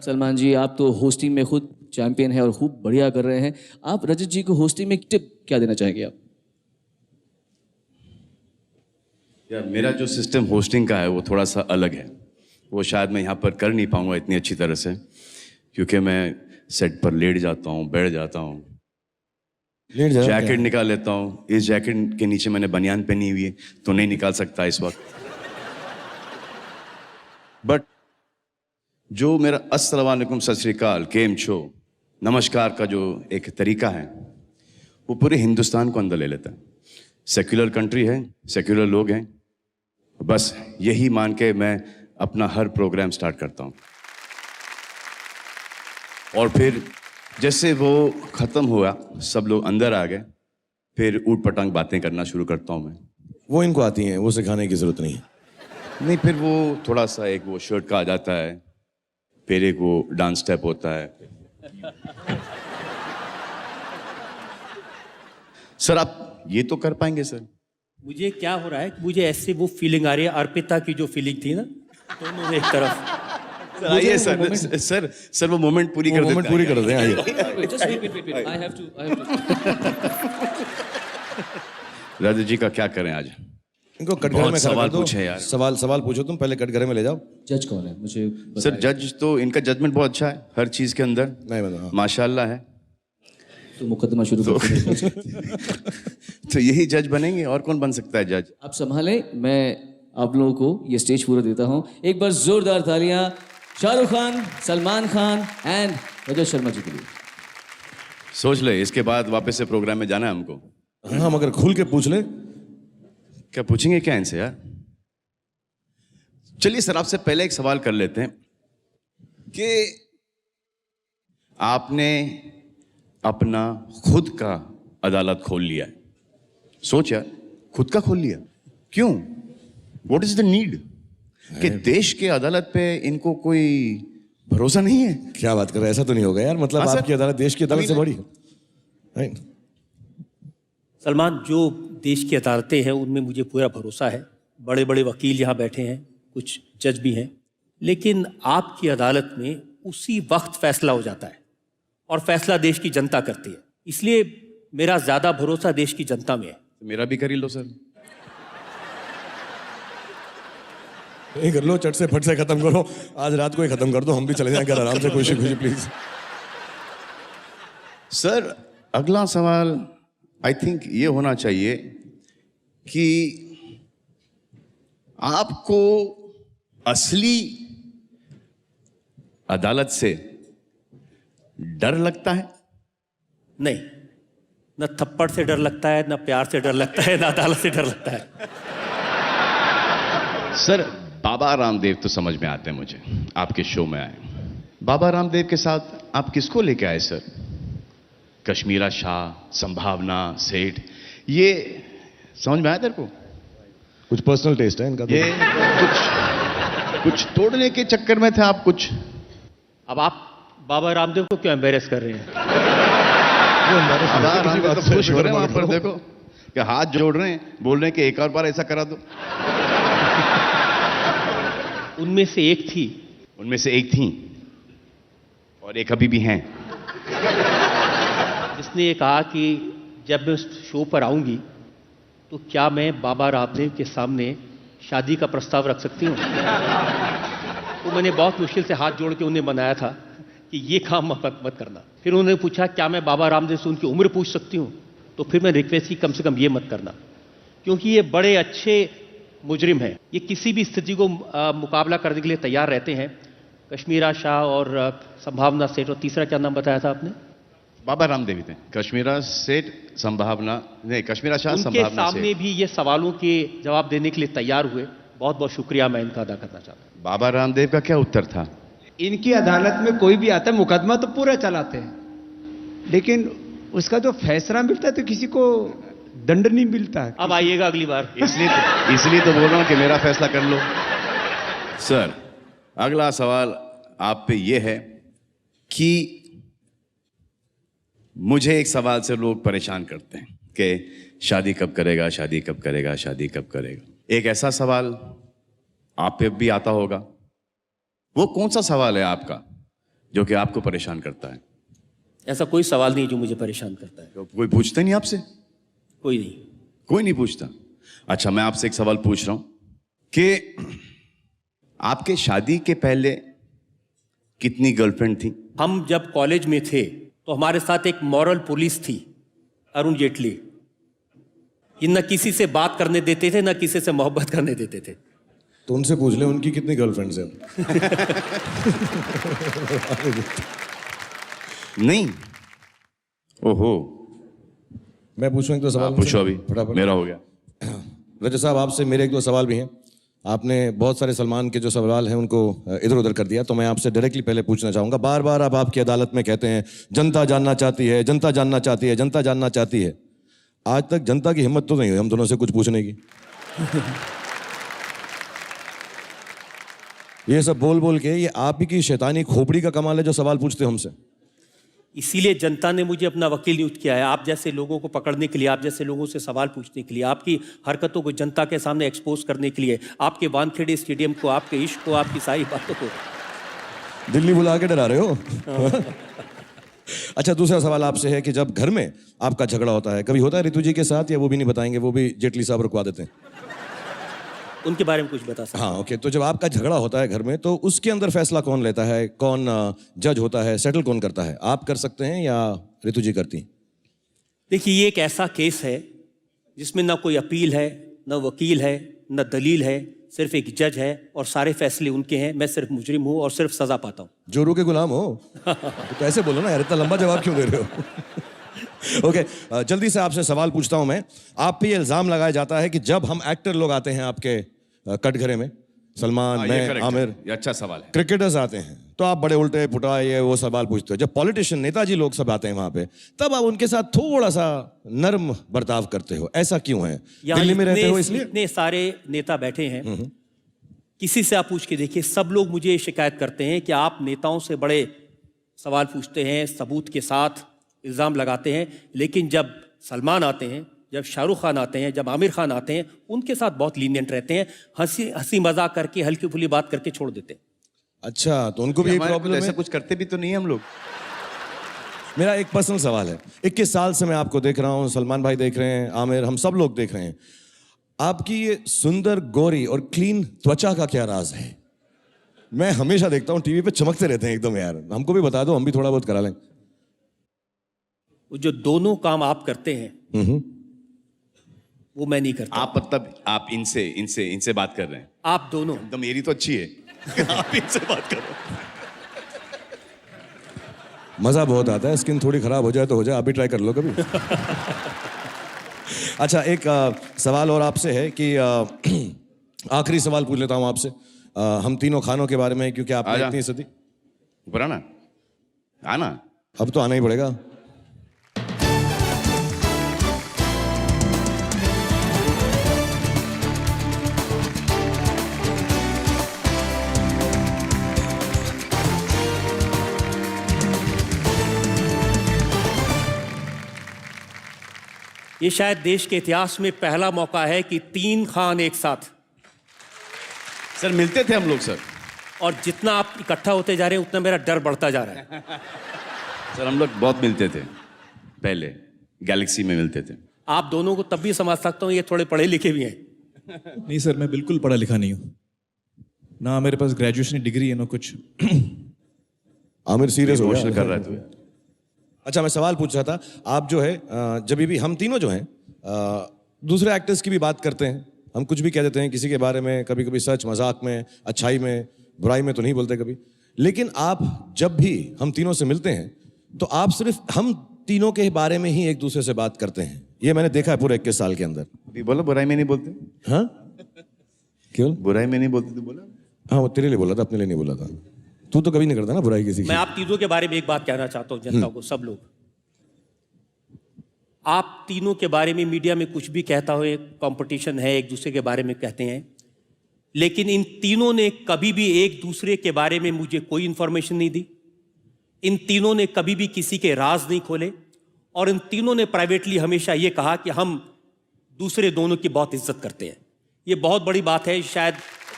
सलमान जी, आप तो होस्टिंग में खुद चैंपियन हैं और खूब बढ़िया कर रहे हैं। आप रजत जी को होस्टिंग में टिप क्या देना चाहेंगे आप? यार, मेरा जो सिस्टम होस्टिंग का है वो थोड़ा सा अलग है। वो शायद मैं यहाँ पर कर नहीं पाऊँगा इतनी अच्छी तरह से, क्योंकि मैं सेट पर लेट जाता हूँ, बैठ जाता हूँ, जैकेट निकाल लेता हूँ। इस जैकेट के नीचे मैंने बनियान पहनी हुई है, तो नहीं निकाल सकता इस वक्त। बट जो मेरा अस्सलाम वालेकुम, सत श्री अकाल, केम छो, नमस्कार का जो एक तरीका है, वो पूरे हिंदुस्तान को अंदर ले लेता है। सेक्युलर कंट्री है, सेक्युलर लोग हैं, बस यही मान के मैं अपना हर प्रोग्राम स्टार्ट करता हूँ। और फिर जैसे वो ख़त्म हुआ, सब लोग अंदर आ गए, फिर ऊट पटांग बातें करना शुरू करता हूँ मैं। वो इनको आती हैं, वो सिखाने की ज़रूरत नहीं है। नहीं, फिर वो थोड़ा सा एक वो शर्ट का आ जाता है, फिर एक वो डांस स्टेप होता है। सर, आप ये तो कर पाएंगे सर? मुझे क्या हो रहा है कि मुझे ऐसे वो फीलिंग आ रही है, अर्पिता की जो फीलिंग थी ना, दोनों एक तरफ। आइए सर वो मोमेंट पूरी कर देते हैं। आइए। राजू जी का क्या करें आज? इनको कटघरे में सवाल पूछे यार। सवाल पूछो तुम, पहले कटघरे में ले जाओ। जज कौन है मुझे सर? जज तो इनका जजमेंट बहुत अच्छा है हर चीज के अंदर, माशाल्लाह है। तो मुकदमा शुरू करते तो यही जज बनेंगे, और कौन बन सकता है जज? आप संभालें, मैं आप लोगों को ये स्टेज पूरा देता हूँ। एक बार जोरदार तालियां शाहरुख खान, सलमान खान एंड रजत शर्मा जी के लिए। सोच ले, इसके बाद वापस से प्रोग्राम में जाना है हमको। हाँ, मगर खुल के पूछ ले। क्या पूछेंगे क्या इनसे यार? चलिए सर, आपसे पहले एक सवाल कर लेते हैं कि आपने अपना खुद का अदालत खोल लिया है। सोच यार, खुद का खोल लिया, क्यों? What is the need? कि देश के अदालत पे इनको कोई भरोसा नहीं है? क्या बात कर रहे हैं? ऐसा तो नहीं होगा यार, मतलब आपकी अदालत देश की अदालत से बड़ी है। सलमान, जो देश की अदालतें हैं उनमें मुझे पूरा भरोसा है। बड़े बड़े वकील यहाँ बैठे हैं, कुछ जज भी हैं, लेकिन आपकी अदालत में उसी वक्त फैसला हो जाता है और फैसला देश की जनता करती है। इसलिए मेरा ज़्यादा भरोसा देश की जनता में है। मेरा भी कर ही लो सर। नहीं कर लो, चट से फट से खत्म करो, आज रात को ही खत्म कर दो, हम भी चले जाएं घर आराम से, खुशी खुशी प्लीज। सर, अगला सवाल आई थिंक ये होना चाहिए कि आपको असली अदालत से डर लगता है? नहीं, न थप्पड़ से डर लगता है, न प्यार से डर लगता है, न अदालत से डर लगता है। सर, बाबा रामदेव तो समझ में आते हैं मुझे, आपके शो में आए, बाबा रामदेव के साथ आप किसको लेके आए सर? कश्मीरा शाह, संभावना, सेठ, ये समझ में आया तेरे को? कुछ पर्सनल टेस्ट है इनका तो। ये कुछ तोड़ने के चक्कर में थे आप कुछ? अब आप बाबा रामदेव को क्यों एम्बेरस कर रहे हैं? बाबा रामदेव तो खुश हो रहे हैं वहां पर, देखो कि हाथ जोड़ रहे हैं, बोल रहे हैं कि एक और बार ऐसा करा दो। उनमें से एक थी, उनमें से एक थी और एक अभी भी हैं, जिसने ये कहा कि जब मैं उस शो पर आऊंगी तो क्या मैं बाबा रामदेव के सामने शादी का प्रस्ताव रख सकती हूँ? तो मैंने बहुत मुश्किल से हाथ जोड़ के उन्हें मनाया था कि ये काम मत करना। फिर उन्होंने पूछा क्या मैं बाबा रामदेव से उनकी उम्र पूछ सकती हूँ? तो फिर मैं रिक्वेस्ट की कम से कम ये मत करना, क्योंकि ये बड़े अच्छे मुजरिम हैं। ये किसी भी स्थिति को मुकाबला करने के लिए तैयार रहते हैं। कश्मीरा शाह और संभावना सेठ, और तीसरा क्या नाम बताया था आपने? बाबा रामदेव थे। कश्मीरा सेठ, संभावना नहीं, कश्मीरा शाह, उनके संभावना सामने सेठ। भी ये सवालों के जवाब देने के लिए तैयार हुए। बहुत बहुत शुक्रिया मैं इनका अदा करना चाहता हूँ। बाबा रामदेव का क्या उत्तर था? इनकी अदालत में कोई भी आता है, मुकदमा तो पूरा चलाते हैं, लेकिन उसका जो फैसला मिलता है तो किसी को दंड नहीं मिलता है। अब आइएगा अगली बार। इसलिए तो बोल रहा हूं कि मेरा फैसला कर लो। सर, अगला सवाल आप पे ये है कि मुझे एक सवाल से लोग परेशान करते हैं कि शादी कब करेगा, शादी कब करेगा, शादी कब करेगा। एक ऐसा सवाल आप पे भी आता होगा। वो कौन सा सवाल है आपका जो कि आपको परेशान करता है? ऐसा कोई सवाल नहीं जो मुझे परेशान करता है। तो कोई पूछता नहीं आपसे? कोई नहीं। कोई नहीं पूछता? अच्छा, मैं आपसे एक सवाल पूछ रहा हूं कि आपके शादी के पहले कितनी गर्लफ्रेंड थी? हम जब कॉलेज में थे तो हमारे साथ एक मॉरल पुलिस थी, अरुण जेटली। ये न किसी से बात करने देते थे, न किसी से मोहब्बत करने देते थे। तो उनसे पूछ ले उनकी कितनी गर्लफ्रेंड्स हैं। नहीं। ओहो, मैं पूछूं एक दो सवाल? पूछो अभी, फटाफट। मेरा हो गया। रजत साहब, आपसे मेरे एक दो सवाल भी हैं। आपने बहुत सारे सलमान के जो सवाल हैं उनको इधर उधर कर दिया, तो मैं आपसे डायरेक्टली पहले पूछना चाहूंगा। बार बार आप आपकी अदालत में कहते हैं जनता जानना चाहती है, जनता जानना चाहती है, जनता जानना चाहती है। आज तक जनता की हिम्मत तो नहीं हुई हम दोनों से कुछ पूछने की। ये सब बोल बोल के ये आप ही की शैतानी खोपड़ी का कमाल है जो सवाल पूछते हो हमसे। इसीलिए जनता ने मुझे अपना वकील नियुक्त किया है, आप जैसे लोगों को पकड़ने के लिए, आप जैसे लोगों से सवाल पूछने के लिए, आपकी हरकतों को जनता के सामने एक्सपोज करने के लिए, आपके वानखेड़े स्टेडियम को, आपके इश्क को, आपकी सारी बातों को। दिल्ली बुला के डरा रहे हो। अच्छा, दूसरा सवाल आपसे है कि जब घर में आपका झगड़ा होता है, कभी होता है ऋतु जी के साथ, या वो भी नहीं बताएंगे, वो भी जेटली साहब रुकवा देते हैं? उनके बारे में कुछ बता सकते? हाँ, ओके। तो जब आपका झगड़ा होता है घर में, तो उसके अंदर फैसला कौन लेता है, कौन जज होता है, सेटल कौन करता है? आप कर सकते हैं या ऋतु जी करती हैं? देखिए, ये एक ऐसा केस है जिसमें ना कोई अपील है, ना वकील है, ना दलील है, सिर्फ एक जज है और सारे फैसले उनके हैं। मैं सिर्फ मुजरिम हूँ और सिर्फ सजा पाता हूँ। जोरू के गुलाम हो? तो ऐसे बोलो ना यार, इतना लंबा जवाब क्यों दे रहे हो? ओके, जल्दी से आपसे सवाल पूछता हूं मैं। आप पे ये इल्जाम लगाया जाता है कि जब हम एक्टर लोग आते हैं आपके कटघरे में, सलमान, मैं, आमिर, ये अच्छा सवाल है। क्रिकेटर्स आते हैं तो आप बड़े उल्टे पुटा ये वो सवाल पूछते हो। जब पॉलिटिशियन, नेताजी लोग सब आते हैं वहां पे, तब आप उनके साथ थोड़ा सा नर्म बर्ताव करते हो। ऐसा क्यों है? दिल्ली में रहते हो इसलिए? इतने सारे नेता बैठे हैं, किसी से आप पूछ के देखिए, सब लोग मुझे शिकायत करते हैं कि आप नेताओं से बड़े सवाल पूछते हैं, सबूत के साथ इल्ज़ाम लगाते हैं, लेकिन जब सलमान आते हैं, जब शाहरुख खान आते हैं, जब आमिर खान आते हैं, उनके साथ बहुत लीनियंट रहते हैं, हंसी मजाक करके, हल्की फुल्की बात करके छोड़ देते हैं। अच्छा, तो उनको भी प्रॉब्लम है? ऐसा कुछ करते भी तो नहीं हम लोग। मेरा एक पर्सनल सवाल है। 21 साल से मैं आपको देख रहा हूँ, सलमान भाई देख रहे हैं, आमिर, हम सब लोग देख रहे हैं। आपकी ये सुंदर, गोरी और क्लीन त्वचा का क्या राज है? मैं हमेशा देखता हूँ टीवी पे चमकते रहते हैं एकदम। यार हमको भी बता दो, हम भी थोड़ा बहुत करा लें। जो दोनों काम आप करते हैं वो मैं नहीं करता। आप मतलब आप इनसे बात कर रहे हैं? आप दोनों। तो मेरी तो अच्छी है। आप इनसे बात कर रहे हैं। मजा बहुत आता है। स्किन थोड़ी खराब हो जाए तो हो जाए, आप भी ट्राई कर लो कभी। अच्छा, एक सवाल और आपसे है कि आखिरी सवाल पूछ लेता हूं आपसे। हम तीनों खानों के बारे में, क्योंकि आपने इतनी सदी। ऊपर आना, आना। अब तो आना ही पड़ेगा। ये शायद देश के इतिहास में पहला मौका है कि 3 खान एक साथ। सर मिलते थे हम लोग सर। और जितना आप इकट्ठा होते जा रहे हैं उतना मेरा डर बढ़ता जा रहा है। सर हम लोग बहुत मिलते थे पहले, गैलेक्सी में मिलते थे। आप दोनों को तब भी समझ सकता हूँ, ये थोड़े पढ़े लिखे भी हैं। नहीं सर, मैं बिल्कुल पढ़ा लिखा नहीं हूँ, ना मेरे पास ग्रेजुएशन डिग्री है ना कुछ। आमिर सीरियस हो इमोशनल गया कर रहा है तू। अच्छा, मैं सवाल पूछ रहा था, आप जो है जब भी हम तीनों जो हैं दूसरे एक्टर्स की भी बात करते हैं, हम कुछ भी कह देते हैं किसी के बारे में, कभी कभी सच मजाक में, अच्छाई में, बुराई में तो नहीं बोलते कभी। लेकिन आप जब भी हम तीनों से मिलते हैं तो आप सिर्फ हम तीनों के बारे में ही एक दूसरे से बात करते हैं। ये मैंने देखा है पूरे 21 साल के अंदर। अभी बोला बुराई में नहीं बोलते। हाँ क्यों? बुराई में नहीं बोलते, तू बोला। हाँ, वो तेरे लिए बोला था, अपने लिए नहीं बोला था। तू तो कभी नहीं करता ना बुराई किसी की। मैं आप तीनों के बारे में एक बात कहना चाहता हूँ जनता को, सब लोग। आप तीनों के बारे में मीडिया में कुछ भी कहता हो, एक कंपटीशन है, एक दूसरे के बारे में कहते हैं, लेकिन इन तीनों ने कभी भी एक दूसरे के बारे में मुझे कोई इंफॉर्मेशन नहीं दी। इन तीनों ने कभी भी किसी के राज नहीं खोले, और इन तीनों ने प्राइवेटली हमेशा ये कहा कि हम दूसरे दोनों की बहुत इज्जत करते हैं। ये बहुत बड़ी बात है, शायद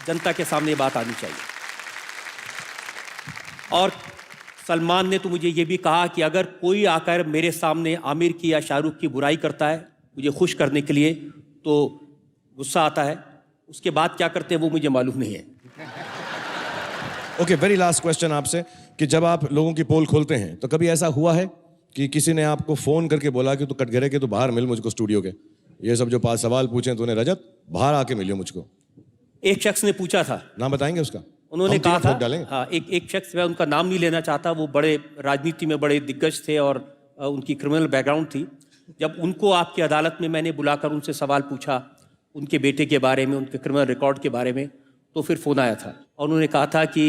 जनता के सामने ये बात आनी चाहिए। और सलमान ने तो मुझे ये भी कहा कि अगर कोई आकर मेरे सामने आमिर की या शाहरुख की बुराई करता है मुझे खुश करने के लिए, तो गुस्सा आता है, उसके बाद क्या करते हैं वो मुझे मालूम नहीं है। ओके, वेरी लास्ट क्वेश्चन आपसे, कि जब आप लोगों की पोल खोलते हैं तो कभी ऐसा हुआ है कि किसी ने आपको फोन करके बोला कि तू कटघरे के, तू बाहर मिल मुझको स्टूडियो के, ये सब जो 5 सवाल पूछे तूने रजत, बाहर आके मिलियो मुझको? एक शख्स ने पूछा था। नाम बताएंगे उसका? उन्होंने कहा था, डालेंगे। हाँ, एक शख्स, मैं उनका नाम नहीं लेना चाहता, वो बड़े राजनीति में बड़े दिग्गज थे और उनकी क्रिमिनल बैकग्राउंड थी। जब उनको आपकी अदालत में मैंने बुलाकर उनसे सवाल पूछा उनके बेटे के बारे में, उनके क्रिमिनल रिकॉर्ड के बारे में, तो फिर फ़ोन आया था और उन्होंने कहा था कि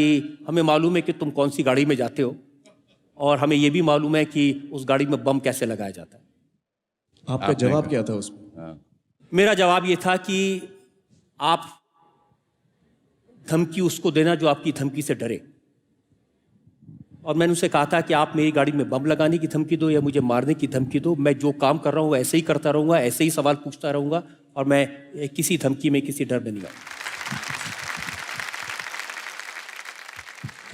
हमें मालूम है कि तुम कौन सी गाड़ी में जाते हो, और हमें ये भी मालूम है कि उस गाड़ी में बम कैसे लगाया जाता है। आपका जवाब क्या था उसमें? मेरा जवाब ये था कि आप धमकी उसको देना जो आपकी धमकी से डरे। और मैंने उसे कहा था कि आप मेरी गाड़ी में बम लगाने की धमकी दो या मुझे मारने की धमकी दो, मैं जो काम कर रहा हूँ ऐसे ही करता रहूँगा, ऐसे ही सवाल पूछता रहूँगा, और मैं किसी धमकी में, किसी डर में नहीं आऊँगा।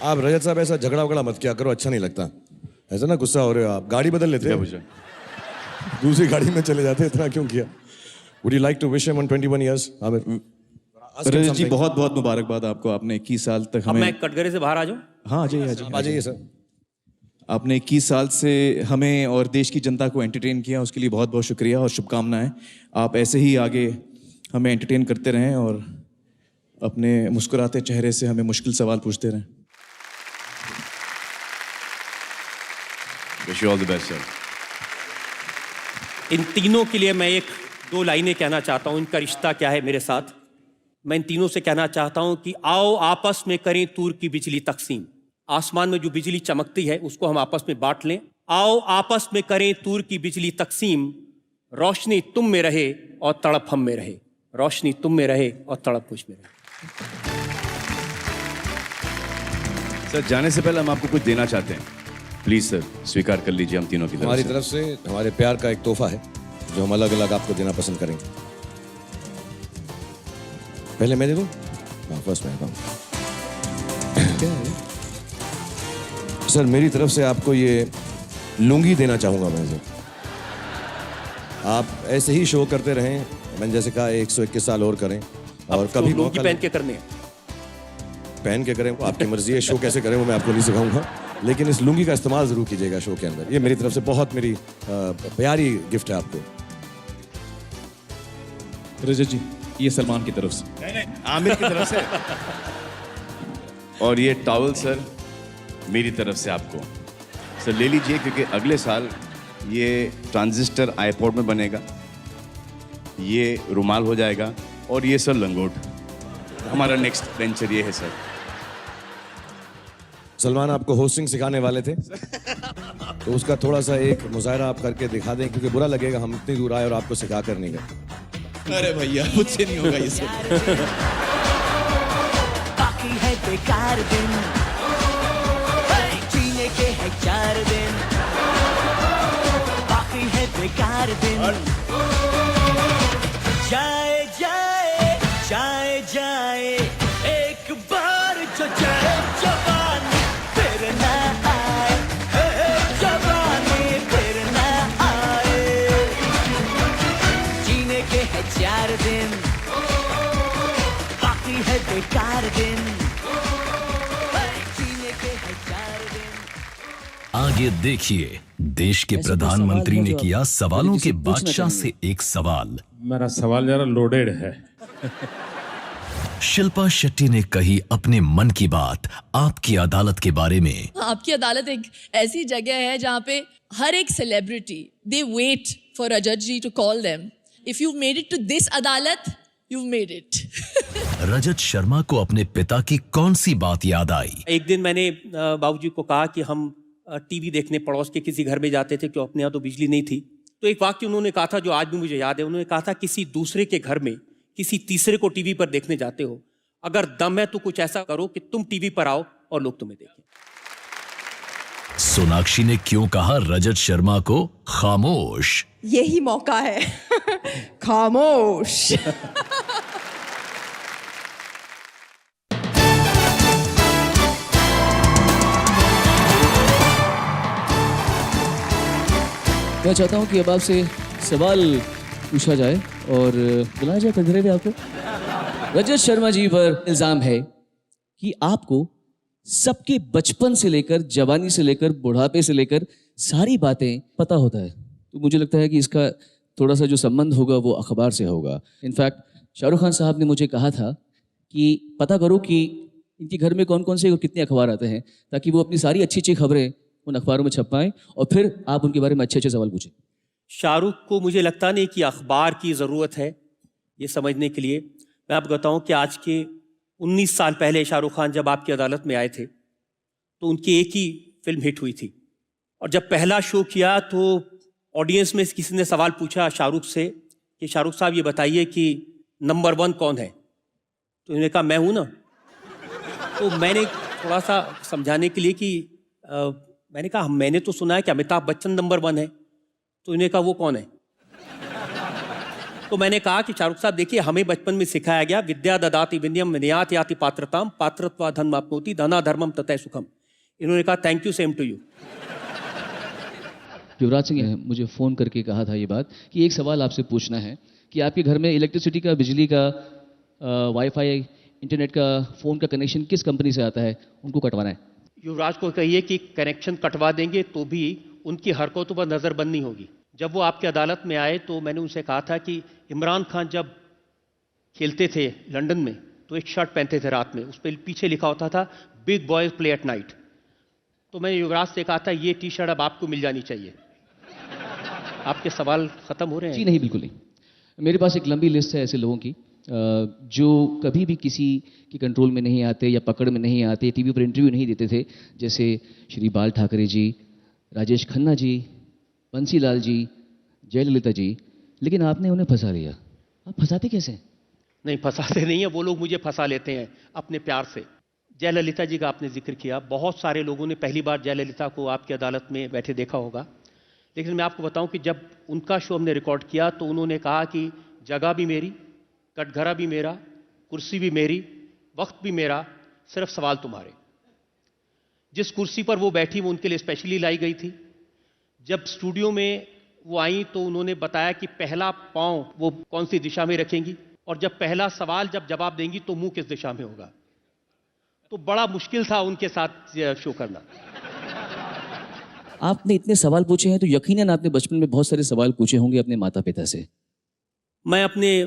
आप रजत साहब ऐसा झगड़ा वगड़ा मत किया करो, अच्छा नहीं लगता। ऐसा ना गुस्सा हो रहे हो आप, गाड़ी बदल लेते हैं, दूसरी गाड़ी में चले जाते, इतना क्यों किया? Would you like to wish him on 21 years? रजत जी, बहुत बहुत मुबारकबाद आपको, आपने 21 साल तक अब मैं कटघरे से बाहर आ जाऊँ? हाँ, आ जाइए सर। आपने 21 साल से हमें और देश की जनता को एंटरटेन किया, उसके लिए बहुत बहुत शुक्रिया और शुभकामनाएं। आप ऐसे ही आगे हमें एंटरटेन करते रहें और अपने मुस्कुराते चेहरे से हमें मुश्किल सवाल पूछते रहें। Wish you all the best, sir. इन तीनों के लिए मैं 1-2 लाइनें कहना चाहता हूँ, इनका रिश्ता क्या है मेरे साथ। मैं इन तीनों से कहना चाहता हूँ कि आओ आपस में करें तूर की बिजली तकसीम। आसमान में जो बिजली चमकती है उसको हम आपस में बांट लें। आओ आपस में करें तूर की बिजली तकसीम, रोशनी तुम में रहे और तड़प हम में रहे, रोशनी तुम में रहे और तड़प मुझ में रहे। सर जाने से पहले हम आपको कुछ देना चाहते हैं, प्लीज सर स्वीकार कर लीजिए हम तीनों की तरफ हमारी तरफ से हमारे प्यार का एक तोहफा है जो हम अलग अलग आपको देना पसंद करेंगे। पहले मैं दे दूं? हाँ, फर्स्ट मैं दूं। सर मेरी तरफ से आपको ये लुंगी देना चाहूंगा मैं सर। आप ऐसे ही शो करते रहें, मैंने जैसे कहा 121 साल और करें, और कभी लुंगी पहन के करने हैं, पहन के करें, वो आपकी मर्जी है। शो कैसे करें वो मैं आपको नहीं सिखाऊंगा, लेकिन इस लुंगी का इस्तेमाल जरूर कीजिएगा शो के अंदर। ये मेरी तरफ से बहुत मेरी प्यारी गिफ्ट है आपको। रजत जी, ये सलमान की तरफ से। नहीं, आमिर की तरफ से। और ये टॉवल सर मेरी तरफ से आपको सर ले लीजिए, क्योंकि अगले साल ये ट्रांजिस्टर आईपॉड में बनेगा, ये रुमाल हो जाएगा, और ये सर लंगोट। हमारा नेक्स्ट वेंचर ये है सर। सलमान आपको होस्टिंग सिखाने वाले थे, तो उसका थोड़ा सा एक मुजाहरा आप करके दिखा दें, क्योंकि बुरा लगेगा हम इतनी दूर आए और आपको सिखा कर नहीं गए। अरे भैया मुझसे नहीं होगा ये सब। बाकी है बेकार दिन, जीने के है 4 दिन, बाकी है बेकार दिन। जाए जाए जाए जाए एक बार जो जाए जवानी फिर ना आए, जवानी फिर ना आए। जीने के है 4 दिन, बाकी है बेकार दिन, जीने के है 4 दिन। आगे देखिए, देश के प्रधानमंत्री ने किया सवालों के बादशाह से एक सवाल। मेरा सवाल जरा लोडेड है। शिल्पा शेट्टी ने कही अपने मन की बात आपकी अदालत के बारे में। आपकी अदालत एक ऐसी जगह है जहाँ पे हर एक celebrity they wait for Rajat ji to call them. If you made it to this Adalat, you made it. Rajat Sharma को अपने पिता की कौन सी बात याद आई? एक दिन मैंने बाबूजी को कहा कि हम टीवी देखने पड़ोस के किसी घर में जाते थे, क्यों अपने यहाँ तो बिजली नहीं थी। तो एक वाक्य उन्होंने कहा था जो आज भी मुझे याद है। उन्होंने कहा था, किसी दूसरे के घर में किसी तीसरे को टीवी पर देखने जाते हो, अगर दम है तो कुछ ऐसा करो कि तुम टीवी पर आओ और लोग तुम्हें देखें। सोनाक्षी ने क्यों कहा रजत शर्मा को खामोश? यही मौका है। खामोश। मैं चाहता हूं कि अब आपसे सवाल पूछा जाए और बुलाया जाए कटघरे में आपको। रजत शर्मा जी पर इल्जाम है कि आपको सबके बचपन से लेकर जवानी से लेकर बुढ़ापे से लेकर सारी बातें पता होता है। तो मुझे लगता है कि इसका थोड़ा सा जो संबंध होगा वो अखबार से होगा। इनफैक्ट शाहरुख खान साहब ने मुझे कहा था कि पता करो कि इनके घर में कौन कौन से और कितने अखबार आते हैं, ताकि वो अपनी सारी अच्छी अच्छी खबरें उन अखबारों में छप पाएं और फिर आप उनके बारे में अच्छे अच्छे सवाल पूछें। शाहरुख को मुझे लगता नहीं कि अखबार की ज़रूरत है ये समझने के लिए। मैं आपको बताऊं कि आज के 19 साल पहले शाहरुख खान जब आपकी अदालत में आए थे तो उनकी एक ही फिल्म हिट हुई थी, और जब पहला शो किया तो ऑडियंस में किसी ने सवाल पूछा शाहरुख से कि शाहरुख साहब ये बताइए कि नंबर 1 कौन है? तो उन्होंने कहा मैं हूँ ना। तो मैंने थोड़ा सा समझाने के लिए कि मैंने कहा मैंने तो सुना है कि अमिताभ बच्चन नंबर 1 है। तो उन्होंने कहा वो कौन है? तो मैंने कहा कि शाहरुख साहब देखिए, हमें बचपन में सिखाया गया विद्या ददाति विनयम विनयात याति पात्रताम पात्रत्वा धर्माप्नोति धना धर्मम ततः सुखम। इन्होंने कहा thank you, same to you. Yuvraj Singh ने मुझे फ़ोन करके कहा था ये बात कि एक सवाल आपसे पूछना है कि आपके घर में इलेक्ट्रिसिटी का, बिजली का, वाईफाई, इंटरनेट का, फ़ोन का कनेक्शन किस कंपनी से आता है, उनको कटवाना है। युवराज को कहिए कि कनेक्शन कटवा देंगे तो भी उनकी हरकतों पर नज़र बंद नहीं होगी। जब वो आपकी अदालत में आए तो मैंने उनसे कहा था कि इमरान खान जब खेलते थे लंदन में तो एक शर्ट पहनते थे रात में, उस पर पीछे लिखा होता था big boys play at night. तो मैंने युवराज से कहा था ये टी शर्ट अब आपको मिल जानी चाहिए। आपके सवाल ख़त्म हो रहे हैं? जी नहीं, बिल्कुल नहीं। मेरे पास एक लंबी लिस्ट है ऐसे लोगों की जो कभी भी किसी के कंट्रोल में नहीं आते या पकड़ में नहीं आते, टीवी पर इंटरव्यू नहीं देते थे, जैसे श्री बाल ठाकरे जी, राजेश खन्ना जी, बंसीलाल जी, जयललिता जी। लेकिन आपने उन्हें फंसा लिया। आप फंसाते कैसे? नहीं, फंसाते नहीं है, वो लोग मुझे फंसा लेते हैं अपने प्यार से। जयललिता जी का आपने जिक्र किया, बहुत सारे लोगों ने पहली बार जयललिता को आपकी अदालत में बैठे देखा होगा, लेकिन मैं आपको बताऊं कि जब उनका शो हमने रिकॉर्ड किया तो उन्होंने कहा कि जगह भी मेरी, कटघरा भी मेरा, कुर्सी भी मेरी, वक्त भी मेरा, सिर्फ सवाल तुम्हारे। जिस कुर्सी पर वो बैठी वो उनके लिए स्पेशली लाई गई थी। जब स्टूडियो में वो आई तो उन्होंने बताया कि पहला पांव वो कौन सी दिशा में रखेंगी, और जब पहला सवाल जब जवाब देंगी तो मुंह किस दिशा में होगा। तो बड़ा मुश्किल था उनके साथ शो करना। आपने इतने सवाल पूछे हैं तो यकीनन आपने बचपन में बहुत सारे सवाल पूछे होंगे अपने माता पिता से। मैं अपने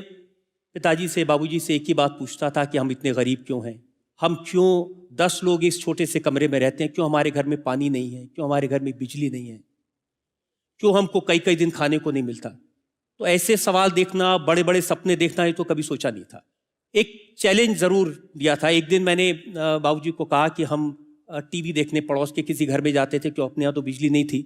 पिताजी से, बाबूजी से एक ही बात पूछता था कि हम इतने गरीब क्यों हैं, हम क्यों 10 लोग इस छोटे से कमरे में रहते हैं, क्यों हमारे घर में पानी नहीं है, क्यों हमारे घर में बिजली नहीं है, क्यों हमको कई कई दिन खाने को नहीं मिलता। तो ऐसे सवाल देखना, बड़े बड़े सपने देखना, ये तो कभी सोचा नहीं था। एक चैलेंज ज़रूर दिया था। एक दिन मैंने बाबूजी को कहा कि हम टीवी देखने पड़ोस के किसी घर में जाते थे, क्यों अपने यहाँ तो बिजली नहीं थी।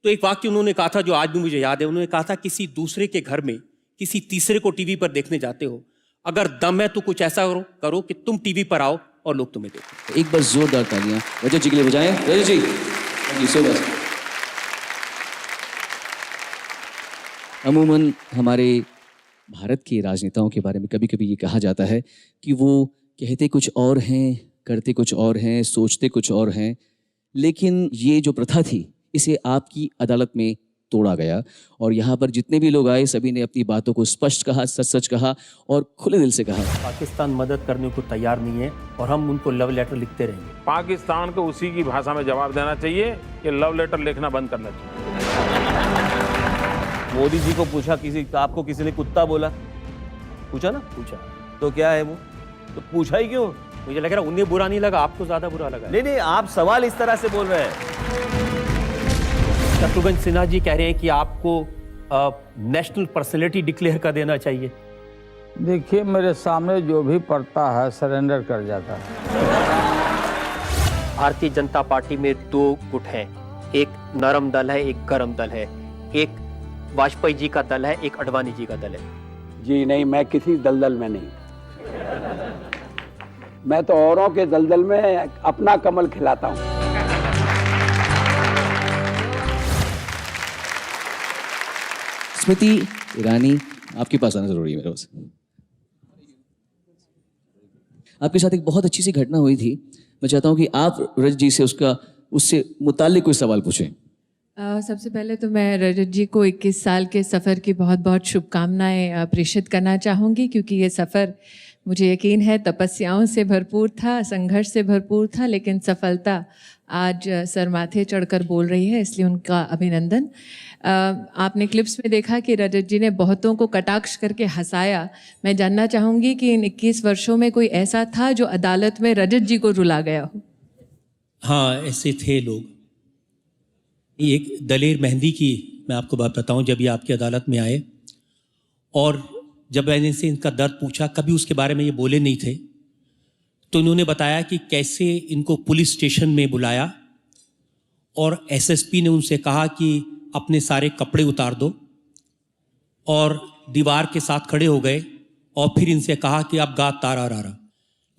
तो एक वाक्य उन्होंने कहा था जो आज भी मुझे याद है। उन्होंने कहा था, किसी दूसरे के घर में किसी तीसरे को टीवी पर देखने जाते हो, अगर दम है तो कुछ ऐसा करो कि तुम टीवी पर आओ और लोग तुम्हें देखो। एक बार जोरदार तालियां रजत जी के लिए बजाएं। रजत जी, थैंक यू सो मच। अमूमन हमारे भारत के राजनेताओं के बारे में कभी कभी ये कहा जाता है कि वो कहते कुछ और हैं, करते कुछ और हैं, सोचते कुछ और हैं, लेकिन ये जो प्रथा थी इसे आपकी अदालत में तोड़ा गया और यहाँ पर जितने भी लोग आए सभी ने अपनी बातों को स्पष्ट कहा, सच सच कहा और खुले दिल से कहा। पाकिस्तान मदद करने को तैयार नहीं है और हम उनको लव लेटर लिखते रहेंगे। पाकिस्तान को उसी की भाषा में जवाब देना चाहिए कि लव लेटर लिखना बंद करना चाहिए। मोदी जी को पूछा, आपको किसी ने कुत्ता बोला? पूछा ना? पूछा तो क्या है वो? तो पूछा ही क्यों? मुझे लग रहा है उन्हें बुरा नहीं लगा, आपको ज्यादा बुरा लगा। नहीं, आप सवाल इस तरह से बोल रहे हैं। शत्रुघ्न सिन्हा जी कह रहे हैं कि आपको नेशनल पर्सनैलिटी डिक्लेयर कर देना चाहिए। देखिए, मेरे सामने जो भी पड़ता है सरेंडर कर जाता है। भारतीय जनता पार्टी में दो गुट हैं, एक नरम दल है, एक गरम दल है। एक वाजपेयी जी का दल है, एक अडवाणी जी का दल है। जी नहीं, मैं किसी दलदल में नहीं। मैं तो औरों के दलदल में अपना कमल खिलाता हूँ। स्मृति ईरानी, आपके पास आना जरूरी है मेरे पास। आपके साथ एक बहुत अच्छी सी घटना हुई थी। मैं चाहता हूँ कि आप रजत जी से उससे मुताल्लिक कोई सवाल पूछें। सबसे पहले तो मैं रजत जी को 21 साल के सफ़र की बहुत बहुत शुभकामनाएं प्रेषित करना चाहूँगी, क्योंकि ये सफ़र मुझे यकीन है तपस्याओं से भरपूर था, संघर्ष से भरपूर था, लेकिन सफलता आज सर माथे चढ़कर बोल रही है, इसलिए उनका अभिनंदन। आपने क्लिप्स में देखा कि रजत जी ने बहुतों को कटाक्ष करके हंसाया। मैं जानना चाहूँगी कि इन 21 वर्षों में कोई ऐसा था जो अदालत में रजत जी को रुला गया हो? हाँ, ऐसे थे लोग। एक दलेर मेहंदी की मैं आपको बात बताऊं, जब ये आपकी अदालत में आए और जब मैंने इनसे इनका दर्द पूछा, कभी उसके बारे में ये बोले नहीं थे, तो इन्होंने बताया कि कैसे इनको पुलिस स्टेशन में बुलाया और एसएसपी ने उनसे कहा कि अपने सारे कपड़े उतार दो, और दीवार के साथ खड़े हो गए और फिर इनसे कहा कि अब गा तारा रारा।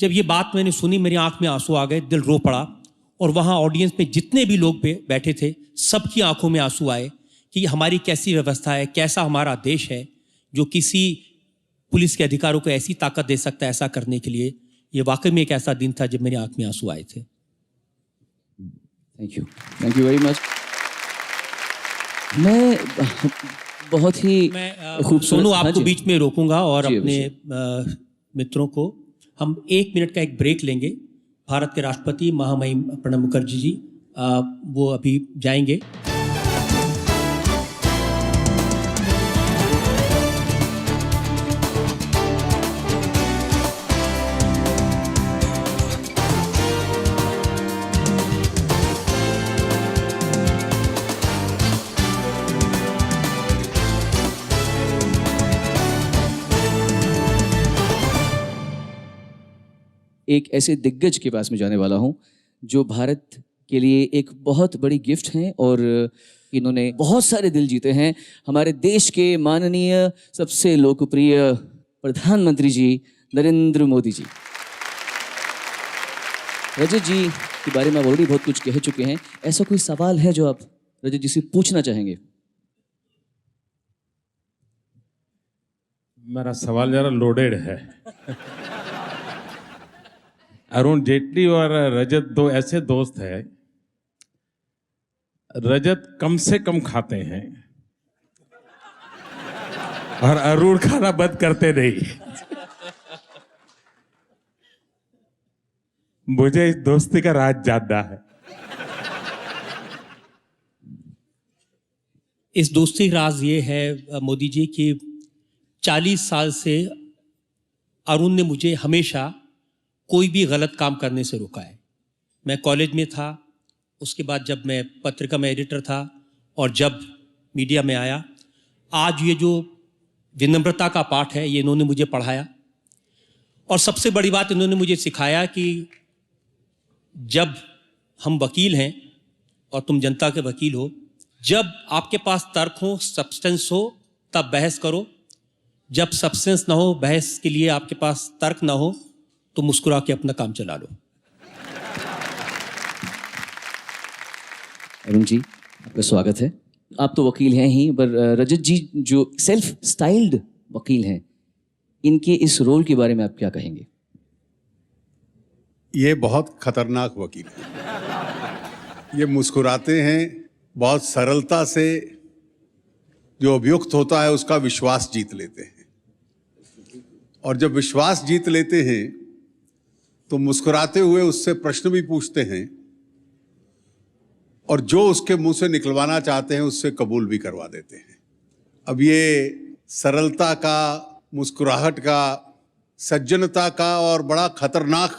जब ये बात मैंने सुनी, मेरी आंख में आंसू आ गए, दिल रो पड़ा, और वहाँ ऑडियंस में जितने भी लोग बैठे थे सबकी आंखों में आंसू आए कि हमारी कैसी व्यवस्था है, कैसा हमारा देश है जो किसी पुलिस के अधिकारों को ऐसी ताकत दे सकता है ऐसा करने के लिए। ये वाकई में एक ऐसा दिन था जब मेरी आंख में आंसू आए थे। Thank you very much. मैं बहुत ही खूबसूरत सोनू आपको बीच में रोकूंगा और अपने मित्रों को हम 1 मिनट का एक ब्रेक लेंगे। भारत के राष्ट्रपति महामहिम प्रणब मुखर्जी जी वो अभी जाएंगे। एक ऐसे दिग्गज के पास में जाने वाला हूं जो भारत के लिए एक बहुत बड़ी गिफ्ट हैं और इन्होंने बहुत सारे दिल जीते हैं। हमारे देश के माननीय सबसे लोकप्रिय प्रधानमंत्री जी नरेंद्र मोदी जी। रजत जी के बारे में आप ऑलरेडी बहुत कुछ कह चुके हैं। ऐसा कोई सवाल है जो आप रजत जी से पूछना चाहेंगे? मेरा सवाल जरा लोडेड है। अरुण जेटली और रजत दो ऐसे दोस्त हैं, रजत कम से कम खाते हैं और अरुण खाना बंद करते नहीं। मुझे इस दोस्ती का राज जानना है। इस दोस्ती का राज ये है मोदी जी कि 40 साल से अरुण ने मुझे हमेशा कोई भी गलत काम करने से रोका है। मैं कॉलेज में था, उसके बाद जब मैं पत्रिका में एडिटर था और जब मीडिया में आया, आज ये जो विनम्रता का पाठ है ये इन्होंने मुझे पढ़ाया। और सबसे बड़ी बात इन्होंने मुझे सिखाया कि जब हम वकील हैं और तुम जनता के वकील हो। जब आपके पास तर्क हो, सब्सटेंस हो, तब बहस करो। जब सब्सटेंस ना हो, बहस के लिए आपके पास तर्क ना हो, तो मुस्कुरा के अपना काम चला लो। अरुण जी, आपका स्वागत है। आप तो वकील हैं ही, पर रजत जी जो सेल्फ स्टाइल्ड वकील हैं, इनके इस रोल के बारे में आप क्या कहेंगे? ये बहुत खतरनाक वकील है। ये मुस्कुराते हैं, बहुत सरलता से जो अभियुक्त होता है उसका विश्वास जीत लेते हैं, और जब विश्वास जीत लेते हैं तो मुस्कुराते हुए उससे प्रश्न भी पूछते हैं, और जो उसके मुंह से निकलवाना चाहते हैं उससे कबूल भी करवा देते हैं। अब ये सरलता का, मुस्कुराहट का, सज्जनता का और बड़ा खतरनाक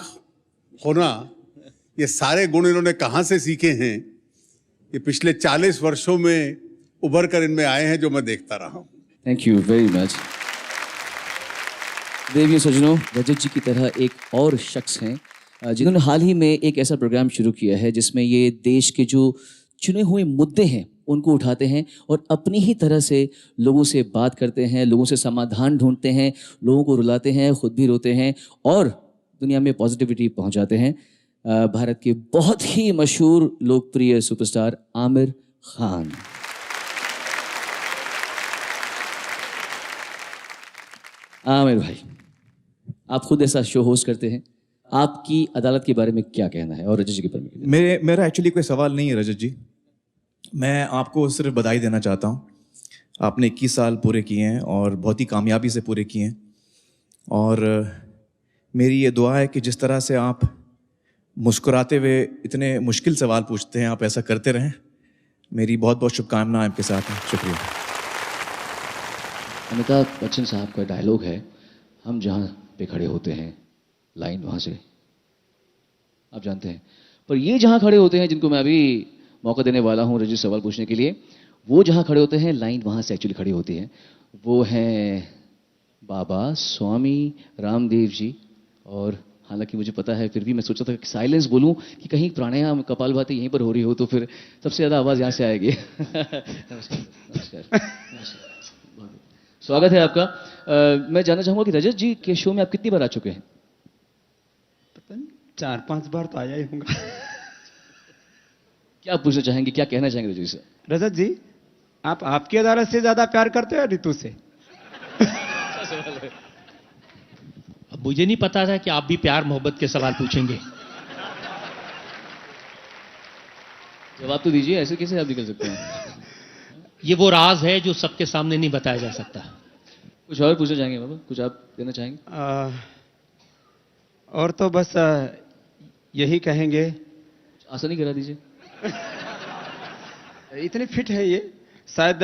होना, ये सारे गुण इन्होंने कहाँ से सीखे हैं? ये पिछले 40 वर्षों में उभर कर इनमें आए हैं, जो मैं देखता रहा हूँ। Thank you very much. देवियों सज्जनों, रजत जी की तरह एक और शख्स हैं जिन्होंने हाल ही में एक ऐसा प्रोग्राम शुरू किया है जिसमें ये देश के जो चुने हुए मुद्दे हैं उनको उठाते हैं और अपनी ही तरह से लोगों से बात करते हैं, लोगों से समाधान ढूंढते हैं, लोगों को रुलाते हैं, खुद भी रोते हैं और दुनिया में पॉजिटिविटी पहुंचाते हैं। भारत के बहुत ही मशहूर लोकप्रिय सुपरस्टार आमिर खान। आमिर भाई, आप खुद ऐसा शो होस्ट करते हैं, आपकी अदालत के बारे में क्या कहना है और रजत जी के बारे में? मेरा एक्चुअली कोई सवाल नहीं है रजत जी, मैं आपको सिर्फ बधाई देना चाहता हूँ। आपने 21 साल पूरे किए हैं और बहुत ही कामयाबी से पूरे किए हैं, और मेरी ये दुआ है कि जिस तरह से आप मुस्कुराते हुए इतने मुश्किल सवाल पूछते हैं, आप ऐसा करते रहें। मेरी बहुत बहुत शुभकामनाएं आपके साथ हैं। शुक्रिया। अमिताभ बच्चन साहब का डायलॉग है, हम जहाँ पे खड़े होते हैं लाइन वहाँ से, आप जानते हैं, पर ये जहाँ खड़े होते हैं, जिनको मैं अभी मौका देने वाला हूँ रजत सवाल पूछने के लिए, वो जहाँ खड़े होते हैं लाइन वहाँ से एक्चुअली खड़ी होती है। वो हैं बाबा स्वामी रामदेव जी। और हालांकि मुझे पता है, फिर भी मैं सोचा था कि साइलेंस बोलूं कि कहीं प्राणायाम कपालभाति यहीं पर हो रही हो तो फिर सबसे ज़्यादा आवाज़ यहाँ से आएगी। नमस्कार। स्वागत है आपका। मैं जानना चाहूँगा कि रजत जी के शो में आप कितनी बार आ चुके हैं? पता नहीं, 4-5 बार तो आया ही होगा। क्या पूछना चाहेंगे, क्या कहना चाहेंगे रजत जी से? रजत जी, आप आपकी अदालत से ज्यादा प्यार करते हो या रितु से? अब मुझे नहीं पता था कि आप भी प्यार मोहब्बत के सवाल पूछेंगे। जवाब तो दीजिए, ऐसे कैसे आप निकल सकते हैं? ये वो राज है जो सबके सामने नहीं बताया जा सकता। कुछ और पूछना चाहेंगे बाबा, कुछ आप देना चाहेंगे? और तो बस यही कहेंगे, आसानी करा दीजिए। इतने फिट है ये, शायद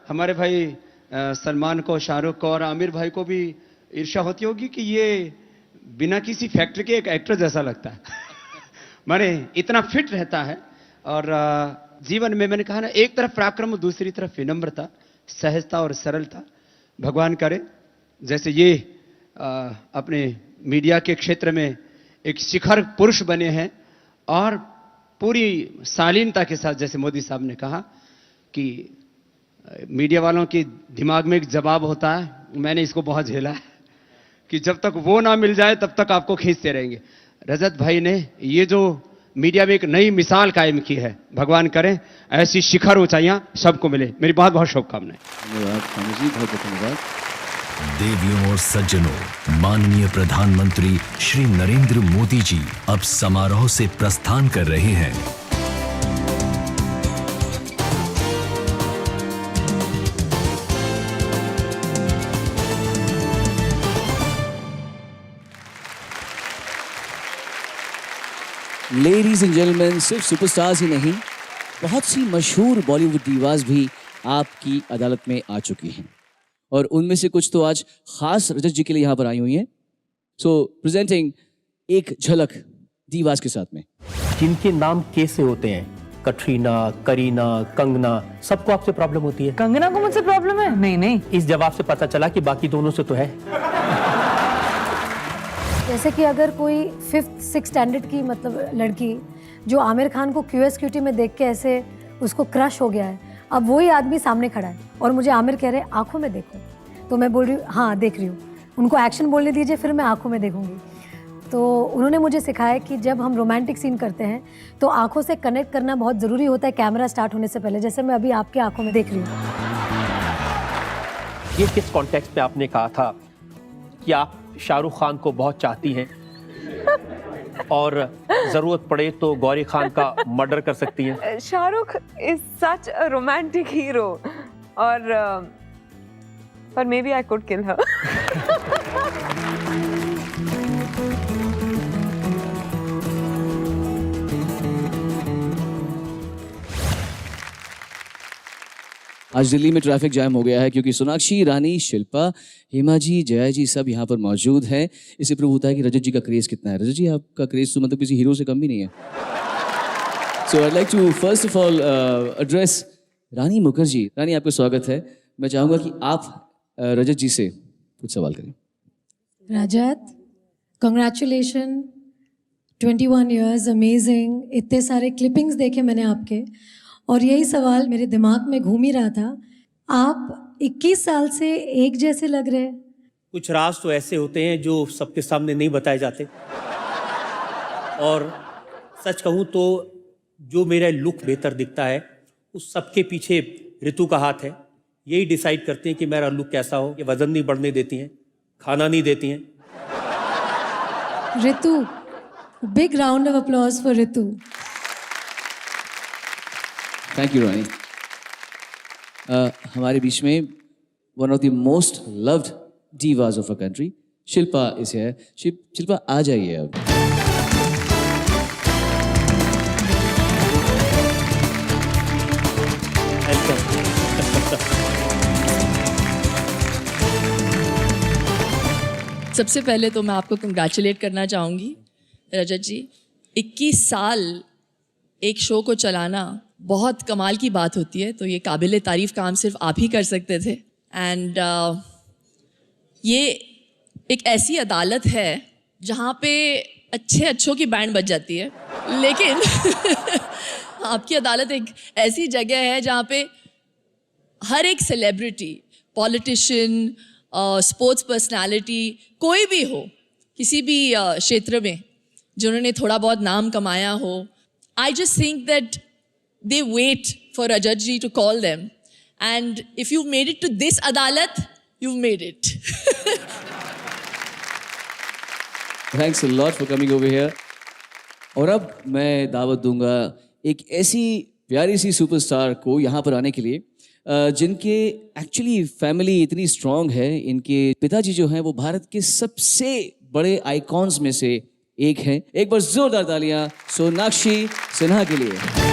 हमारे भाई सलमान को, शाहरुख को और आमिर भाई को भी ईर्ष्या होती होगी कि ये बिना किसी फैक्ट्री के एक एक्टर जैसा लगता है। माने इतना फिट रहता है। और जीवन में मैंने कहा ना, एक तरफ पराक्रम, दूसरी तरफ विनम्रता, सहजता और सरलता। भगवान करे जैसे ये अपने मीडिया के क्षेत्र में एक शिखर पुरुष बने हैं, और पूरी शालीनता के साथ, जैसे मोदी साहब ने कहा कि मीडिया वालों के दिमाग में एक जवाब होता है, मैंने इसको बहुत झेला है कि जब तक वो ना मिल जाए तब तक आपको खींचते रहेंगे। रजत भाई ने ये जो मीडिया में एक नई मिसाल कायम की है, भगवान करें ऐसी शिखर ऊंचाइयां सबको मिले। मेरी बहुत बहुत शुभकामनाएं। धन्यवाद स्वामी जी, बहुत बहुत धन्यवाद। देवियों और सज्जनों, माननीय प्रधानमंत्री श्री नरेंद्र मोदी जी अब समारोह से प्रस्थान कर रहे हैं। लेडीज एंड जेंटलमैन, सिर्फ सुपरस्टार्स ही नहीं, बहुत सी मशहूर बॉलीवुड दीवाज भी आपकी अदालत में आ चुकी हैं, और उनमें से कुछ तो आज खास रजत जी के लिए यहाँ पर आई हुई हैं। सो प्रेजेंटिंग एक झलक दीवाज के साथ में। जिनके नाम कैसे होते हैं, कटरीना, करीना, कंगना, सबको आपसे प्रॉब्लम होती है। कंगना को मुझसे प्रॉब्लम है? नहीं नहीं, इस जवाब से पता चला कि बाकी दोनों से तो है। जैसे कि अगर कोई 5th 6th स्टैंडर्ड की मतलब लड़की जो आमिर खान को QSQT में देख के ऐसे उसको क्रश हो गया है, अब वही आदमी सामने खड़ा है और मुझे आमिर कह रहे हैं आंखों में देखो, तो मैं बोल रही हूँ हाँ देख रही हूँ, उनको एक्शन बोलने दीजिए फिर मैं आंखों में देखूंगी। तो उन्होंने मुझे सिखाया कि जब हम रोमांटिक सीन करते हैं तो आंखों से कनेक्ट करना बहुत ज़रूरी होता है कैमरा स्टार्ट होने से पहले, जैसे मैं अभी आपके आंखों में देख रही हूँ। ये किस कॉन्टेक्स्ट में आपने कहा था कि आप शाहरुख खान को बहुत चाहती हैं और ज़रूरत पड़े तो गौरी खान का मर्डर कर सकती हैं? Shahrukh is such a romantic hero और पर मे बी आई कुड किल हर। आज दिल्ली में ट्रैफिक जैम हो गया है क्योंकि सोनाक्षी, रानी, शिल्पा, हेमा जी, जया जी सब यहाँ पर मौजूद हैं। इससे प्रूव होता है कि रजत जी का क्रेज कितना है। रजत जी आपका क्रेज तो मतलब किसी हीरो से कम भी नहीं है। So I like to first of all address Rani Mukherjee. Rani आपका स्वागत है। मैं चाहूँगा कि आप रजत जी से कुछ सवाल करें। रजत, कंग्रेचुलेशन, 21 इयर्स, अमेजिंग। इतने सारे क्लिपिंग्स देखे मैंने आपके और यही सवाल मेरे दिमाग में घूम ही रहा था। आप 21 साल से एक जैसे लग रहे हैं। कुछ राज तो ऐसे होते हैं जो सबके सामने नहीं बताए जाते, और सच कहूँ तो जो मेरा लुक बेहतर दिखता है उस सबके पीछे ऋतु का हाथ है। यही डिसाइड करते हैं कि मेरा लुक कैसा हो। ये वजन नहीं बढ़ने देती हैं, खाना नहीं देती हैं। Ritu, big round of applause for Ritu. Thank you Rani. हमारे बीच में one of the most loved divas of a country, Shilpa is here. Shilpa आ जाइए अब। सबसे पहले तो मैं आपको कंग्रेचुलेट करना चाहूँगी रजत जी। 21 साल एक शो को चलाना बहुत कमाल की बात होती है, तो ये काबिल तारीफ़ काम सिर्फ आप ही कर सकते थे। एंड ये एक ऐसी अदालत है जहाँ पे अच्छों की बैंड बज जाती है, लेकिन आपकी अदालत एक ऐसी जगह है जहाँ पे हर एक सेलिब्रिटी, पॉलिटिशियन, स्पोर्ट्स पर्सनालिटी, कोई भी हो किसी भी क्षेत्र में जिन्होंने थोड़ा बहुत नाम कमाया हो, I just think that they wait for Rajat ji to call them, and if you've made it to this adalat, you've made it. Thanks a lot for coming over here. और अब मैं दावत दूंगा एक ऐसी प्यारी सी सुपरस्टार को यहाँ पर आने के लिए जिनके एक्चुअली फैमिली इतनी स्ट्रांग है। इनके पिताजी जो हैं वो भारत के सबसे बड़े आइकॉन्स में से एक हैं। एक बार जोरदार तालियां सोनाक्षी सिन्हा के लिए।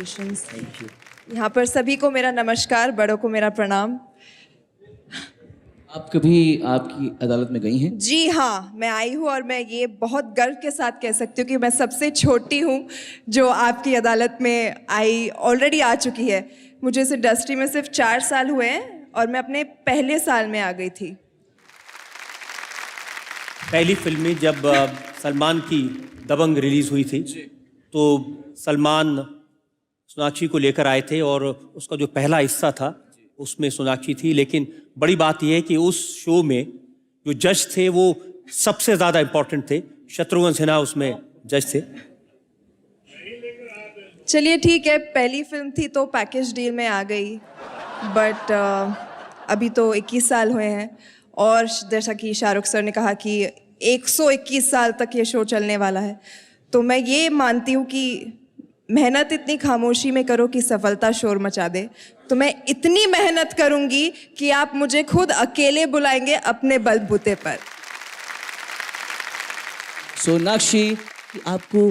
Thank you. यहाँ पर सभी को मेरा नमस्कार, बड़ों को मेरा प्रणाम। आप कभी आपकी अदालत में गई हैं? जी हाँ, मैं आई हूँ और मैं ये बहुत गर्व के साथ कह सकती हूँ कि मैं सबसे छोटी हूँ जो आपकी अदालत में आई, ऑलरेडी आ चुकी है। मुझे इस इंडस्ट्री में सिर्फ 4 साल हुए हैं और मैं अपने पहले साल में आ गई थी। पहली फिल्म में जब सलमान की दबंग रिलीज हुई थी तो सलमान सोनाक्षी को लेकर आए थे और उसका जो पहला हिस्सा था उसमें सोनाक्षी थी। लेकिन बड़ी बात यह है कि उस शो में जो जज थे वो सबसे ज़्यादा इम्पोर्टेंट थे। शत्रुघ्न सिन्हा उसमें जज थे। चलिए ठीक है, पहली फिल्म थी तो पैकेज डील में आ गई, बट अभी तो 21 साल हुए हैं और जैसा कि शाहरुख सर ने कहा कि 121 साल तक ये शो चलने वाला है, तो मैं ये मानती हूँ कि मेहनत इतनी खामोशी में करो कि सफलता शोर मचा दे। तो मैं इतनी मेहनत करूंगी कि आप मुझे खुद अकेले बुलाएंगे अपने बलबूते पर। सोनाक्षी, आपको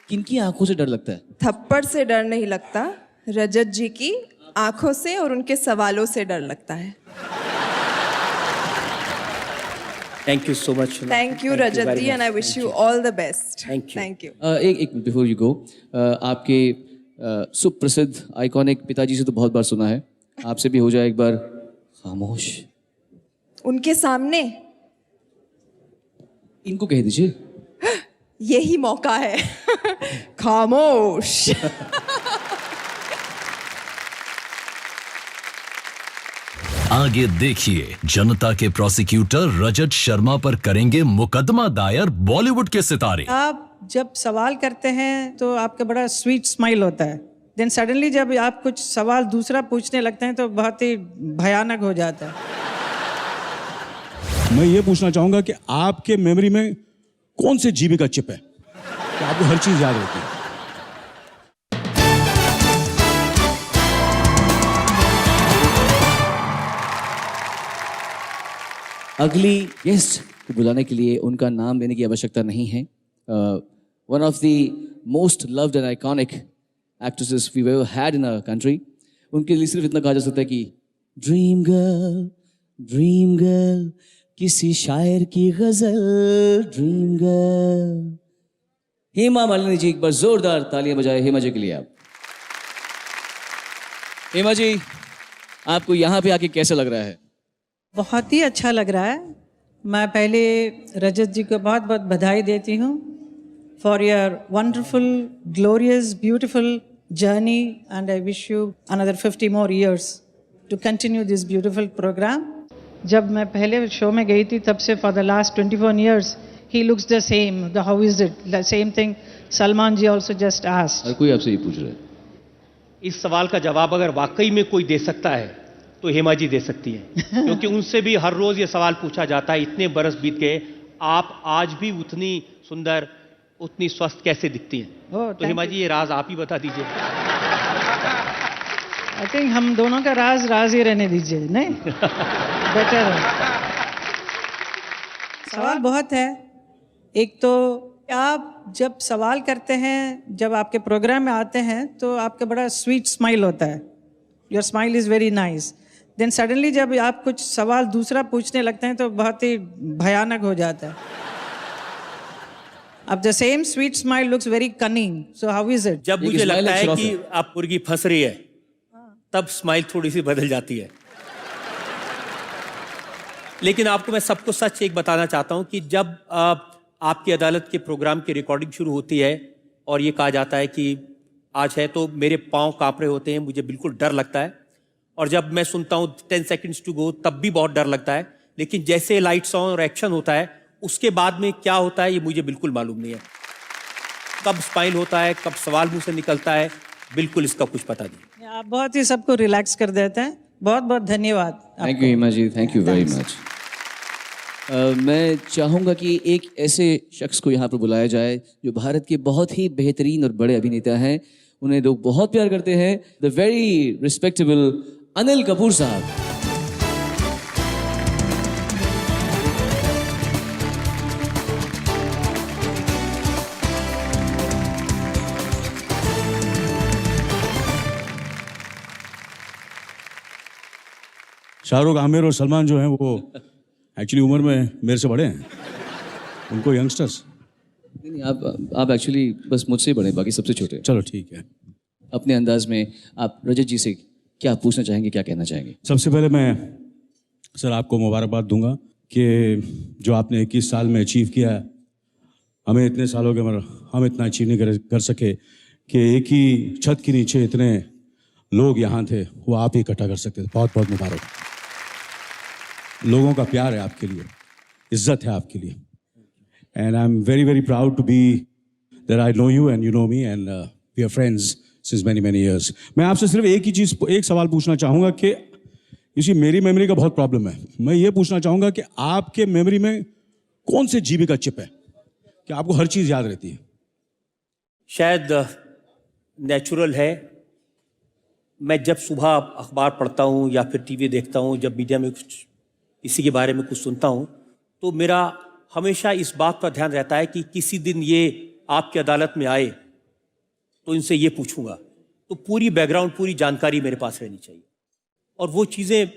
किनकी आंखों से डर लगता है? थप्पड़ से डर नहीं लगता, रजत जी की आंखों से और उनके सवालों से डर लगता है। Thank you so much. Thank you Rajat ji, and I wish you all the best. Thank you. Thank you. एक बिफोर यू गो, आपके सुप्रसिद्ध आइकॉनिक पिताजी से तो बहुत बार सुना है, आपसे भी हो जाए एक बार खामोश। उनके सामने इनको कह दीजिए, यही मौका है। खामोश। आगे देखिए, जनता के प्रोसिक्यूटर रजत शर्मा पर करेंगे मुकदमा दायर बॉलीवुड के सितारे। आप जब सवाल करते हैं तो आपका बड़ा स्वीट स्माइल होता है, देन सडनली जब आप कुछ सवाल दूसरा पूछने लगते हैं तो बहुत ही भयानक हो जाता है। मैं ये पूछना चाहूंगा कि आपके मेमोरी में कौन से जीबी का चिप है कि आपको हर चीज याद रहती है? अगली गेस्ट को बुलाने के लिए उनका नाम लेने की आवश्यकता नहीं है। One of the most loved and iconic actresses we ever had in our country. उनके लिए सिर्फ इतना कहा जा सकता है कि ड्रीम गर्ल, किसी शायर की गजल, ड्रीम गर्ल। हेमा मालिनी जी, एक बार जोरदार तालियां बजाए हेमा जी के लिए। आप हेमा जी, आपको यहाँ पे आके कैसा लग रहा है? बहुत ही अच्छा लग रहा है। मैं पहले रजत जी को बहुत बहुत बधाई देती हूँ for your wonderful, glorious, beautiful journey and I wish you another 50 more years to continue this beautiful programme. जब मैं पहले शो में गई थी तब से फॉर द लास्ट 21 years ही looks the same. How is it? The same thing Salman ji also just asked. हर कोई आपसे ये पूछ रहा है। इस सवाल का जवाब अगर वाकई में कोई दे सकता है तो हेमा जी दे सकती हैं, क्योंकि उनसे भी हर रोज ये सवाल पूछा जाता है। इतने बरस बीत गए, आप आज भी उतनी सुंदर, उतनी स्वस्थ कैसे दिखती हैं? तो हेमा जी, ये राज आप ही बता दीजिए। आई थिंक हम दोनों का राज ही रहने दीजिए, नहीं? बेटर है। सवाल बहुत है। एक तो आप जब सवाल करते हैं, जब आपके प्रोग्राम में आते हैं तो आपका बड़ा स्वीट स्माइल होता है। Your smile is very nice. Then suddenly जब आप कुछ सवाल दूसरा पूछने लगते हैं तो बहुत ही भयानक हो जाता है। अब the same sweet smile looks very cunning, so how is it? जब मुझे लगता है कि आप मुर्गी फंस रही है, तब स्माइल थोड़ी सी बदल जाती है। लेकिन आपको मैं सबको सच एक बताना चाहता हूं कि जब आपकी अदालत के प्रोग्राम की रिकॉर्डिंग शुरू होती है और ये कहा जाता है कि आज है, तो मेरे पाँव कांप रहे होते हैं, मुझे बिल्कुल डर लगता है। और जब मैं सुनता हूँ 10 seconds टू गो, तब भी बहुत डर लगता है। लेकिन जैसे लाइट्स ऑन और एक्शन होता है, उसके बाद में क्या होता है ये मुझे बिल्कुल मालूम नहीं है। कब स्माइल होता है, कब सवाल मुंह से निकलता है, बिल्कुल इसका कुछ पता नहीं। आप बहुत ही सबको रिलैक्स कर देते हैं। बहुत बहुत धन्यवाद। Thank you Hema ji, thank you very much. मैं चाहूँगा कि एक ऐसे शख्स को यहाँ पर बुलाया जाए जो भारत के बहुत ही बेहतरीन और बड़े अभिनेता हैं। उन्हें लोग बहुत प्यार करते हैं। The very respectable Anil Kapoor साहब। शाहरुख, आमिर और सलमान जो हैं वो एक्चुअली उम्र में मेरे से बड़े हैं, उनको यंगस्टर्स। नहीं, आप एक्चुअली बस मुझसे ही बड़े, बाकी सबसे छोटे। चलो ठीक है। अपने अंदाज में आप रजत जी से क्या पूछना चाहेंगे, क्या कहना चाहेंगे? सबसे पहले मैं सर आपको मुबारकबाद दूंगा कि जो आपने 21 साल में अचीव किया है। हमें इतने सालों के मगर हम इतना अचीव नहीं कर सके कि एक ही छत के नीचे इतने लोग यहाँ थे, वो आप ही इकट्ठा कर सकते थे। बहुत बहुत मुबारक। लोगों का प्यार है आपके लिए, इज्जत है आपके लिए। And I am very very proud to be that I know you and you know me and we are friends since many many years. मैं आपसे सिर्फ एक सवाल पूछना चाहूँगा कि इसी मेरी मेमोरी का बहुत प्रॉब्लम है। मैं ये पूछना चाहूँगा कि आपके मेमोरी में कौन से जीबी का चिप है कि आपको हर चीज़ याद रहती है? शायद नेचुरल है। मैं जब सुबह अखबार पढ़ता हूँ या फिर टीवी देखता हूँ, जब मीडिया में कुछ इसी के बारे में कुछ सुनता हूँ, तो मेरा हमेशा इस बात पर ध्यान रहता है कि किसी दिन ये आपकी अदालत में आए तो इनसे ये पूछूंगा। तो पूरी बैकग्राउंड, पूरी जानकारी मेरे पास रहनी चाहिए और वो चीज़ें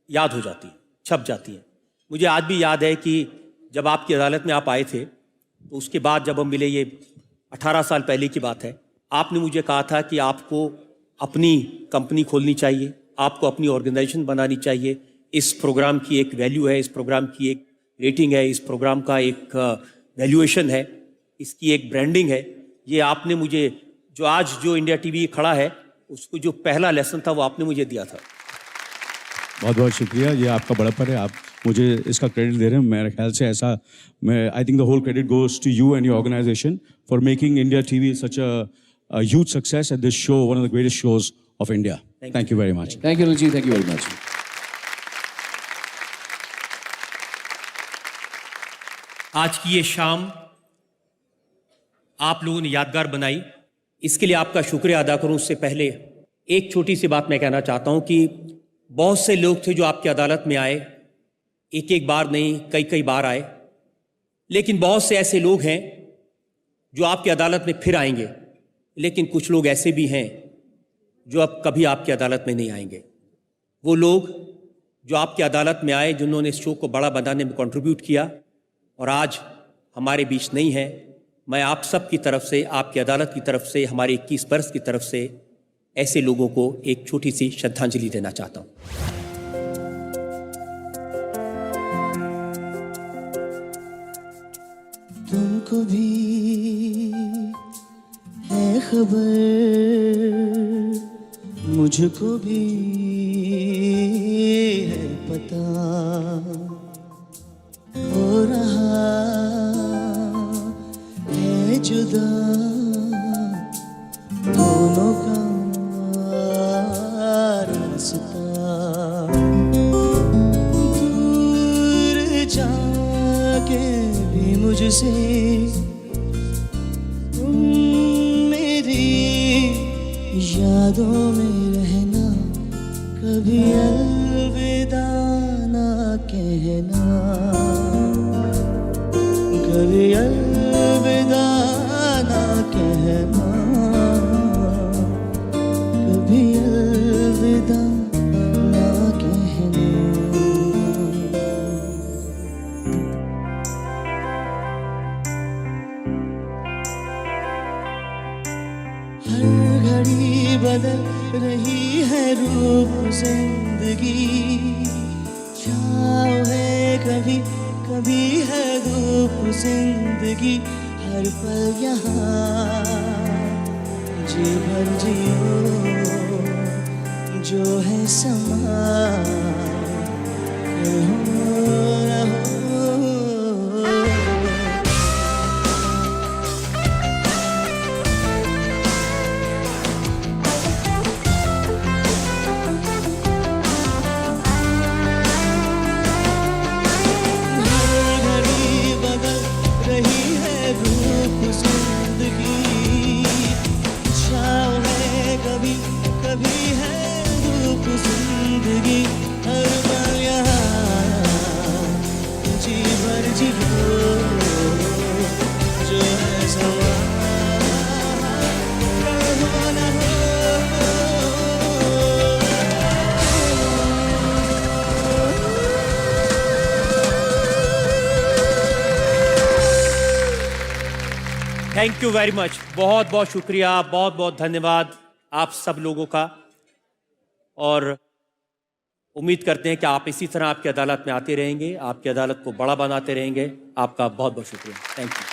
याद हो जाती हैं, छप जाती हैं। मुझे आज भी याद है कि जब आपकी अदालत में आप आए थे, तो उसके बाद जब हम मिले, ये 18 साल पहले की बात है, आपने मुझे कहा था कि आपको अपनी कंपनी खोलनी चाहिए, आपको अपनी ऑर्गेनाइजेशन बनानी चाहिए। इस प्रोग्राम की एक वैल्यू है, इस प्रोग्राम की एक रेटिंग है, इस प्रोग्राम का एक वैल्यूएशन है, इसकी एक ब्रांडिंग है। ये आपने मुझे जो आज जो इंडिया टीवी खड़ा है उसको जो पहला लेसन था वो आपने मुझे दिया था। बहुत बहुत शुक्रिया, ये आपका बड़प्पन है, आप मुझे इसका क्रेडिट दे रहे हैं। मेरे ख्याल से ऐसा मैं I think the whole credit goes to you and your organisation for making India TV such a huge success and this show one of the greatest shows of India. Thank you very much. Thank you Anil ji, thank you very much. आज की ये शाम आप लोगों ने यादगार बनाई, इसके लिए आपका शुक्रिया अदा करूं उससे पहले एक छोटी सी बात मैं कहना चाहता हूं कि बहुत से लोग थे जो आपकी अदालत में आए, एक एक बार नहीं कई कई बार आए, लेकिन बहुत से ऐसे लोग हैं जो आपकी अदालत में फिर आएंगे, लेकिन कुछ लोग ऐसे भी हैं जो अब कभी आपकी अदालत में नहीं आएंगे। वो लोग जो आपकी अदालत में आए, जिन्होंने इस शो को बड़ा बनाने में कंट्रीब्यूट किया और आज हमारे बीच नहीं है, मैं आप सब की तरफ से, आपकी अदालत की तरफ से, हमारे 21 वर्ष की तरफ से ऐसे लोगों को एक छोटी सी श्रद्धांजलि देना चाहता हूं। तुमको भी है खबर, मुझको भी है पता, हो रहा है जुदा दोनों का रास्ता। दूर जाके भी मुझसे तुम मेरी यादों में रहना, कभी अलविदा ना कहना, कभी अलविदा ना कहना, कभी अलविदा ना कहना। हर घड़ी बदल रही है रूप जिंदगी, छाँव है कभी कभी है धूप जिंदगी, हर पल यहाँ जी भर जियो जो है समा, रहो रहो। कभी है रूप जिंदगी, हर पल यहाँ जी भर जियो जो है समा, रहो न हो। थैंक यू वेरी मच, बहुत बहुत शुक्रिया, बहुत बहुत धन्यवाद आप सब लोगों का, और उम्मीद करते हैं कि आप इसी तरह आपकी अदालत में आते रहेंगे, आपकी अदालत को बड़ा बनाते रहेंगे। आपका बहुत बहुत शुक्रिया। Thank you.